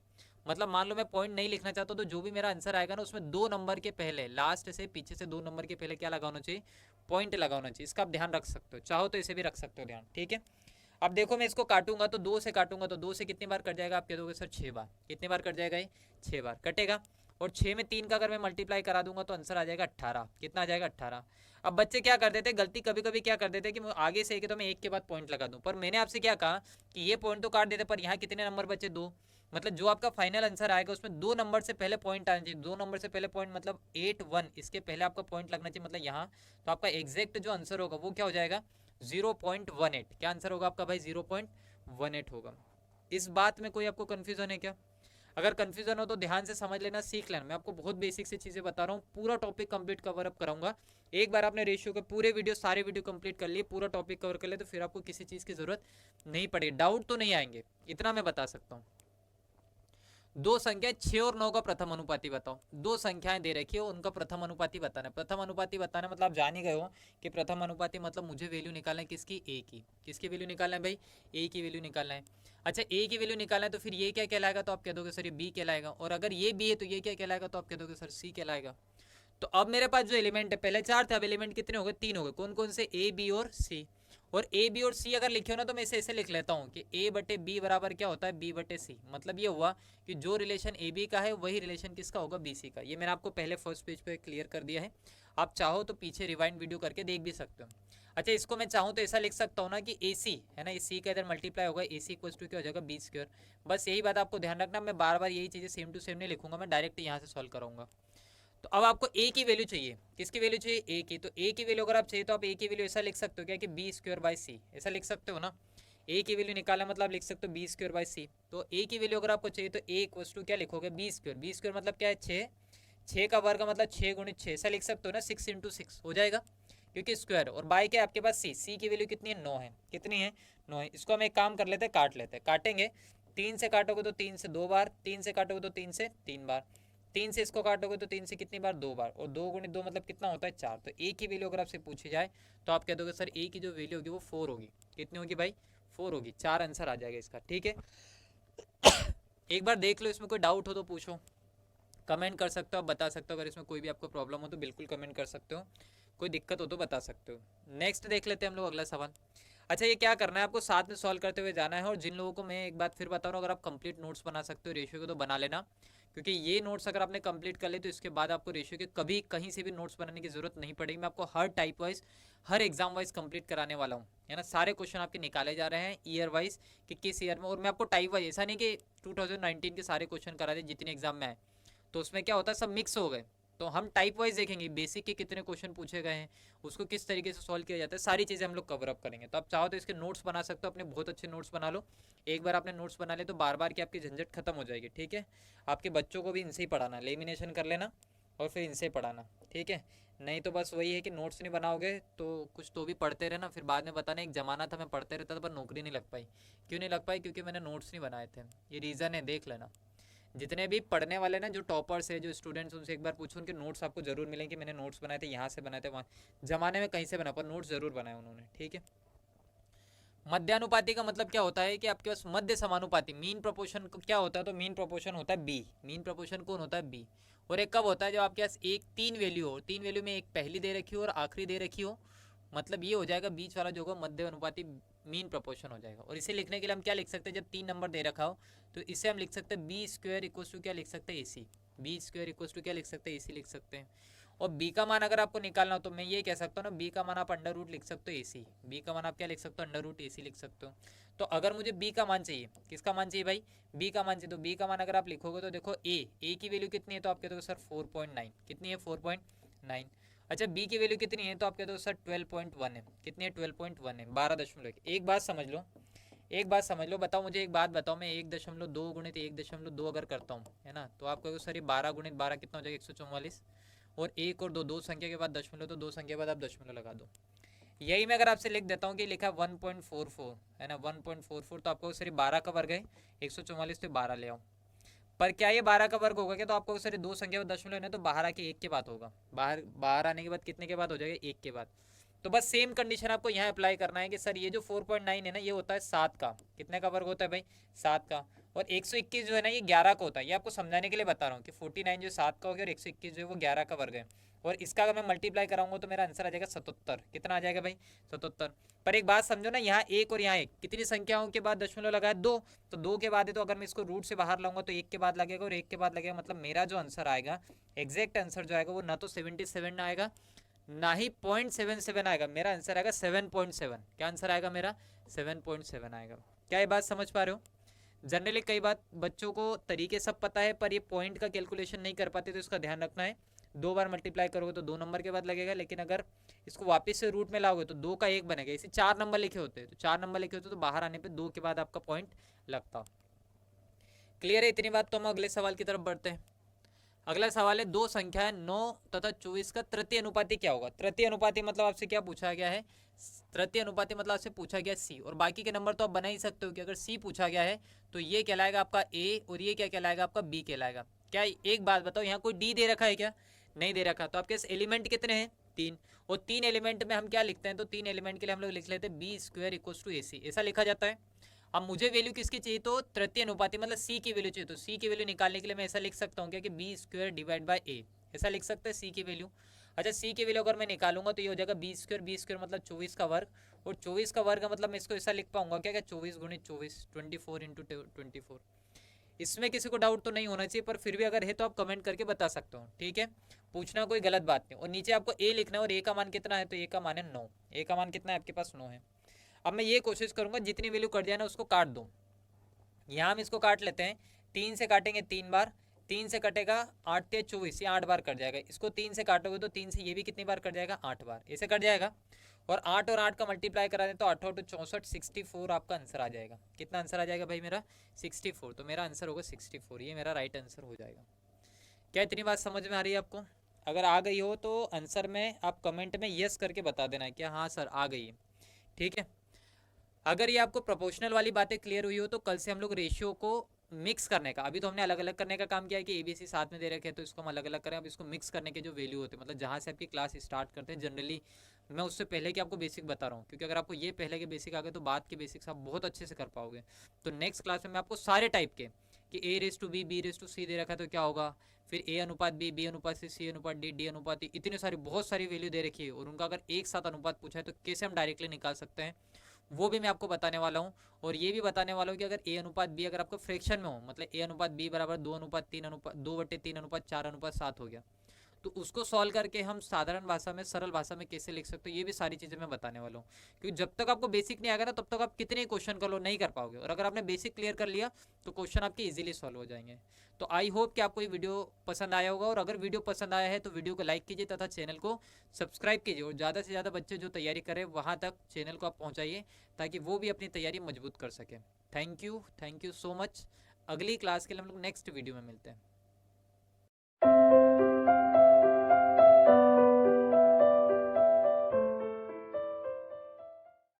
मतलब मान लो मैं पॉइंट नहीं लिखना चाहता तो जो भी मेरा आंसर आएगा ना उसमें 2 नंबर के पहले, लास्ट से पीछे से 2 नंबर के पहले क्या लगा होना चाहिए, पॉइंट लगा होना चाहिए। इसका आप ध्यान रख सकते हो, चाहो तो इसे भी रख सकते हो ध्यान, ठीक है। अब देखो मैं इसको काटूंगा तो 2 से काटूंगा तो 2 से कितनी बार कट जाएगा, आप कह दोगे सर 6 बार। कितनी बार कट जाएगा ये, 6 बार कटेगा। और 6 में 3 का अगर मैं मल्टीप्लाई करा दूंगा तो आंसर आ जाएगा 18। कितना आ जाएगा, 18। अब बच्चे क्या कर देते, गलती कभी कभी क्या कर देते कि मैं आगे से एक तो मैं एक के बाद पॉइंट लगा दूं, पर मैंने आपसे क्या कहा कि ये पॉइंट तो काट देते, पर यहाँ कितने नंबर बचे, 2। मतलब जो आपका फाइनल आंसर आएगा उसमें 2 नंबर से पहले पॉइंट आना चाहिए। 2 नंबर से पहले पॉइंट मतलब 8 1, इसके पहले आपका पॉइंट लगना चाहिए, मतलब यहाँ। तो आपका एग्जैक्ट जो आंसर होगा वो क्या हो जाएगा, 0.18। क्या आंसर होगा आपका भाई, 0.18 होगा। इस बात में कोई आपको कन्फ्यूजन है क्या? अगर कन्फ्यूजन हो तो ध्यान से समझ लेना, सीख लेना। मैं आपको बहुत बेसिक से चीज़ें बता रहा हूँ, पूरा टॉपिक कंप्लीट कवर अप कराऊंगा। एक बार आपने रेशियो के पूरे वीडियो, सारे वीडियो कंप्लीट कर लिए, पूरा टॉपिक कवर कर ले, तो फिर आपको किसी चीज़ की जरूरत नहीं पड़ेगी, डाउट तो नहीं आएंगे, इतना मैं बता सकता हूँ। दो संख्या 6 और 9 का प्रथम अनुपाती बताओ। दो संख्याएं दे रखी है, उनका प्रथम अनुपाती बताना है। प्रथम अनुपाती बताना मतलब आप जान ही गए हो कि प्रथम अनुपाती मतलब मुझे वैल्यू निकालना है किसकी, ए की। किसकी वैल्यू निकालना है भाई, ए की वैल्यू निकालना है। अच्छा, ए की वैल्यू निकालना है तो फिर ये क्या कहलाएगा, तो आप कह दोगे सर ये बी कहलाएगा। और अगर ये बी है तो ये क्या कहलाएगा, तो आप कह दोगे सर सी कहलाएगा। तो अब मेरे पास जो एलिमेंट है, पहले 4 थे, अब एलिमेंट कितने हो गए, 3 हो गए। कौन कौन से, ए बी और सी। और ए बी और सी अगर लिखे हो ना तो मैं इसे ऐसे लिख लेता हूँ कि ए बटे बी बराबर क्या होता है, बी बटे सी। मतलब ये हुआ कि जो रिलेशन ए बी का है वही रिलेशन किसका होगा, बी सी का। ये मैंने आपको पहले फर्स्ट पेज पे क्लियर कर दिया है, आप चाहो तो पीछे रिवाइंड वीडियो करके देख भी सकते हो। अच्छा, इसको मैं चाहूँ तो ऐसा लिख सकता हूँ ना कि ए सी है ना, इस सी का इधर मल्टीप्लाई होगा, ए सी इक्वल्स टू क्या हो जाएगा, बी स्क्वायर। बस यही बात आपको ध्यान रखना, मैं बार बार यही चीज़ें सेम टू सेम नहीं लिखूंगा, मैं डायरेक्ट यहाँ से सॉल्व कराऊंगा। तो अब आपको ए की वैल्यू चाहिए, किसकी वैल्यू चाहिए, ए की। तो ए की वैल्यू अगर आप चाहिए तो आप ए की वैल्यू ऐसा लिख सकते हो क्या कि बी स्क्वायर बाई सी, ऐसा लिख सकते हो ना। ए की वैल्यू निकालना मतलब आप लिख सकते हो बी स्क्वायर बाई सी। तो ए की वैल्यू अगर आपको चाहिए तो ए इक्वल्स टू क्या लिखोगे, बी स्क्वायर। बी स्क्वायर मतलब क्या है, 6। 6 का वर्ग मतलब 6 गुणित 6, ऐसा लिख सकते हो ना, 6 इंटू 6 हो जाएगा, क्योंकि स्क्वायर। और बाई क्या है आपके पास, सी। सी की वैल्यू कितनी है, 9 है। कितनी है, 9 है। इसको हम एक काम कर लेते हैं, काट लेते हैं। काटेंगे, 3 से काटोगे तो 3 से 2 बार, 3 से काटोगे तो 3 से 3 बार, 3 से इसको काटोगे तो 3 से कितनी बार, 2 बार। और 2 गुणित 2 मतलब कितना होता है, 4। तो ए की वैल्यू अगर आपसे पूछी जाए तो आप कह दोगे सर ए की जो वैल्यू होगी वो 4 होगी। कितनी होगी भाई, 4 होगी। 4 आंसर आ जाएगा इसका, ठीक है। एक बार देख लो, इसमें कोई डाउट हो तो पूछो, कमेंट कर सकते हो, आप बता सकते हो। अगर इसमें कोई भी आपको प्रॉब्लम हो तो बिल्कुल कमेंट कर सकते हो, कोई दिक्कत हो तो बता सकते हो। नेक्स्ट देख लेते हैं हम लोग अगला सवाल। अच्छा, ये क्या करना है आपको, साथ में सॉल्व करते हुए जाना है। और जिन लोगों को मैं एक बात फिर बता रहा हूँ, अगर आप कंप्लीट नोट्स बना सकते हो रेशियो के तो बना लेना, क्योंकि ये नोट्स अगर आपने कंप्लीट कर ले तो इसके बाद आपको रेशियो के कभी कहीं से भी नोट्स बनाने की जरूरत नहीं पड़ेगी। मैं आपको हर टाइप वाइज, हर एग्जाम वाइज कंप्लीट कराने वाला हूँ, है ना। सारे क्वेश्चन आपके निकाले जा रहे हैं ईयर वाइज कि किस ईयर में। और मैं आपको टाइप वाइज, ऐसा नहीं कि 2019 के सारे क्वेश्चन करा दे जितने एग्जाम में आए, तो उसमें क्या होता है सब मिक्स हो गए। तो हम टाइप वाइज देखेंगे, बेसिक के कितने क्वेश्चन पूछे गए हैं, उसको किस तरीके से सॉल्व किया जाता है, सारी चीज़ें हम लोग कवर अप करेंगे। तो आप चाहो तो इसके नोट्स बना सकते हो, अपने बहुत अच्छे नोट्स बना लो। एक बार आपने नोट्स बना ले तो बार बार की आपकी झंझट खत्म हो जाएगी, ठीक है। आपके बच्चों को भी इनसे ही पढ़ाना, लेमिनेशन कर लेना और फिर इनसे पढ़ाना, ठीक है। नहीं तो बस वही है कि नोट्स नहीं बनाओगे तो कुछ तो भी पढ़ते रहना, फिर बाद में बताना एक ज़माना था मैं पढ़ते रहता था पर नौकरी नहीं लग पाई। क्यों नहीं लग पाई, क्योंकि मैंने नोट्स नहीं बनाए थे। ये रीज़न है, देख लेना। जितने भी पढ़ने वाले ना, जो टॉपर्स है, जो स्टूडेंट्स, उनसे एक बार पूछो, उनके नोट्स आपको जरूर मिलेंगे। मैंने नोट्स बनाए थे, यहाँ से बनाए थे, वहाँ ज़माने में कहीं से बना, पर नोट्स ज़रूर बनाए उन्होंने, ठीक है। मध्यानुपाती का मतलब क्या होता है कि आपके पास मध्य समानुपाती मीन प्रोपोर्शन क्या होता है, तो मीन प्रोपोर्शन होता है बी। मीन प्रोपोर्शन कौन होता है, बी। और एक कब होता है, जब आपके पास एक तीन वैल्यू हो, तीन वैल्यू में एक पहली दे रखी हो और आखिरी दे रखी हो, मतलब ये हो जाएगा बीच वाला जो होगा मध्य अनुपाती मीन प्रोपोर्शन हो जाएगा। और इसे लिखने के लिए हम क्या लिख सकते हैं, जब तीन नंबर दे रखा हो तो इसे हम लिख सकते हैं बी स्क्वायर इक्वल्स टू क्या लिख सकते हैं, ए सी। बी स्क्वायर इक्वल्स टू क्या लिख सकते हैं, ए सी लिख सकते हैं। और b का मान अगर आपको निकालना हो तो मैं ये कह सकता हूँ ना, b का मान आप अंडर रूट लिख सकते हो ac। b का मान आप क्या लिख सकते हो, अंडर रूट ac लिख सकते हो। तो अगर मुझे b का मान चाहिए, किसका मान चाहिए भाई, b का मान चाहिए, तो b का मान अगर आप लिखोगे तो देखो a की वैल्यू कितनी है, तो आप कहते हो सर 4.9। कितनी है, 4.9। अच्छा b की वैल्यू कितनी है, तो आप कहते हो सर 12.1 है। कितनी है, 12.1 है, 12.1। एक बात समझ लो, एक बात समझ लो, बताओ मुझे एक बात बताओ, मैं 1.2 गुणित 1.2 अगर करता हूँ, है ना, तो आप कहोगे सर ये 12 गुणित 12 कितना हो जाएगा, 144। और एक और दो, दो संख्या के बाद दशमलव, तो दो संख्या के बाद आप दशमलव लगा दो। यही मैं अगर आपसे लिख देता हूँ कि लिखा 1.44 है ना, 1.44, तो आपको सर 12 का वर्ग है 144, तो 12 ले आओ। पर क्या ये 12 का वर्ग होगा क्या, तो आपको सर दो संख्या में दशमलव है तो बाहर आके एक के बाद होगा, बाहर बाहर आने के बाद कितने के बाद हो जाएगा, एक के बाद। तो बस सेम कंडीशन आपको यहाँ अप्लाई करना है कि सर ये जो 4.9 है ना, ये होता है 7 का। कितने का वर्ग होता है भाई, 7 का। और 121 जो है ना, ये 11 का होता है। ये आपको समझाने के लिए बता रहा हूँ कि 49 जो 7 का हो गया और 121 जो है वो 11 का वर्ग है। और इसका अगर मैं मल्टीप्लाई कराऊंगा तो मेरा आंसर आ जाएगा 77। कितना आ जाएगा भाई, 77। पर एक बात समझो ना, यहाँ एक और यहाँ एक, कितनी संख्याओं के बाद दशमलव लगाया, दो। तो दो के बाद है, तो अगर मैं इसको रूट से बाहर लाऊंगा तो एक के बाद लगेगा और एक के बाद लगेगा, मतलब मेरा जो आंसर आएगा, एग्जैक्ट आंसर जो आएगा वो ना तो 77 आएगा ना ही 0.77 आएगा, मेरा आंसर आएगा 7.7। क्या आंसर आएगा मेरा, 7.7 आएगा। क्या ये बात समझ पा रहे हो। जनरली कई बात बच्चों को तरीके सब पता है पर ये पॉइंट का कैलकुलेशन नहीं कर पाते, तो इसका ध्यान रखना है। दो बार मल्टीप्लाई करोगे तो 2 नंबर के बाद लगेगा, लेकिन अगर इसको वापस से रूट में लाओगे तो 2 का 1 बनेगा। इसे 4 नंबर लिखे होते हैं, तो 4 नंबर लिखे होते तो बाहर आने पर 2 के बाद आपका पॉइंट लगता। क्लियर है इतनी बात, तो हम अगले सवाल की तरफ बढ़ते हैं। अगला सवाल है, दो संख्याएं 9 तथा 24 का तृतीय अनुपाती क्या होगा। तृतीय अनुपाती मतलब आपसे क्या पूछा गया है, तृतीय अनुपाती मतलब आपसे पूछा गया सी। और बाकी के नंबर तो आप बना ही सकते हो कि अगर सी पूछा गया है तो ये कहलाएगा आपका ए और ये क्या कहलाएगा आपका बी कहलाएगा। क्या एक बात बताओ, यहाँ कोई डी दे रखा है क्या, नहीं दे रखा। तो आपके एलिमेंट कितने हैं, 3। और 3 एलिमेंट में हम क्या लिखते हैं, तो 3 एलिमेंट के लिए हम लोग लिख लेते हैं बी स्क्वायर इक्वल्स टू ए सी, ऐसा लिखा जाता है। अब मुझे वैल्यू किसकी चाहिए, तो तृतीय अनुपाती मतलब सी की वैल्यू चाहिए। तो सी की वैल्यू निकालने के लिए मैं ऐसा लिख सकता हूँ क्या कि बी स्क्वायर डिवाइड बाई ए, ऐसा लिख सकते हैं सी की वैल्यू। अच्छा सी की वैल्यू अगर मैं निकालूंगा तो ये हो जाएगा बी स्क्वायर मतलब 24 का वर्ग। और 24 का वर्ग मतलब मैं इसको ऐसा लिख पाऊंगा क्या, 24 गुणित 24, 24 इंटू 24। इसमें किसी को डाउट तो नहीं होना चाहिए, पर फिर भी अगर है तो आप कमेंट करके बता सकते हो, ठीक है, पूछना कोई गलत बात नहीं। और नीचे आपको ए लिखना है, और ए का मान कितना है, तो ए का मान है 9। ए का मान कितना है आपके पास, 9 है। अब मैं ये कोशिश करूंगा जितनी वैल्यू कट जाए ना उसको काट दूं। यहाँ हम इसको काट लेते हैं, 3 से काटेंगे 3 बार, 3 से कटेगा 8 या 24, ये 8 बार कट जाएगा। इसको 3 से काटोगे तो 3 से ये भी कितनी बार कट जाएगा, 8 बार, ऐसे कट जाएगा। और 8 और 8 का मल्टीप्लाई करा दें तो 8 8 64, 64 आपका आंसर आ जाएगा। कितना आंसर आ जाएगा भाई मेरा, 64। तो मेरा आंसर होगा 64, ये मेरा राइट आंसर हो जाएगा। क्या इतनी बात समझ में आ रही है आपको। अगर आ गई हो तो आंसर में आप कमेंट में यस करके बता देना है क्या हाँ सर आ गई है, ठीक है। अगर ये आपको प्रोपोर्शनल वाली बातें क्लियर हुई हो तो कल से हम लोग रेशियो को मिक्स करने का, अभी तो हमने अलग अलग करने का काम किया है कि एबीसी साथ में दे रखे हैं तो इसको हम अलग अलग करें। अब इसको मिक्स करने के जो वैल्यू होते हैं, मतलब जहाँ से आपकी क्लास स्टार्ट करते हैं जनरली, मैं उससे पहले कि आपको बेसिक बता रहा हूँ, क्योंकि अगर आपको ये पहले के बेसिक आ गए तो बाद के बेसिक्स आप बहुत अच्छे से कर पाओगे। तो नेक्स्ट क्लास में मैं आपको सारे टाइप के कि ए रेस टू बी रेस टू सी दे रखा है तो क्या होगा, फिर ए अनुपात बी अनुपात सी अनुपात डी अनुपात ई, इतनी सारी बहुत सारी वैल्यू दे रखी है और उनका अगर एक साथ अनुपात पूछा है तो कैसे हम डायरेक्टली निकाल सकते हैं वो भी मैं आपको बताने वाला हूँ। और ये भी बताने वाला हूँ कि अगर ए अनुपात बी अगर आपको फ्रैक्शन में हो, मतलब ए अनुपात बी बराबर 2/3 अनुपात 4 अनुपात 7 हो गया, तो उसको सॉल्व करके हम साधारण भाषा में सरल भाषा में कैसे लिख सकते हो, ये भी सारी चीज़ें मैं बताने वाला हूँ। क्योंकि जब तक आपको बेसिक नहीं आएगा ना तब तक आप कितने क्वेश्चन कर लो नहीं कर पाओगे, और अगर आपने बेसिक क्लियर कर लिया तो क्वेश्चन आपके इजीली सॉल्व हो जाएंगे। तो आई होप कि आपको ये वीडियो पसंद आया होगा, और अगर वीडियो पसंद आया है तो वीडियो को लाइक कीजिए तथा चैनल को सब्सक्राइब कीजिए, और ज़्यादा से ज़्यादा बच्चे जो तैयारी करें वहाँ तक चैनल को आप पहुँचाइए ताकि वो भी अपनी तैयारी मजबूत कर सकें। Thank you so much. अगली क्लास के लिए हम लोग नेक्स्ट वीडियो में मिलते हैं।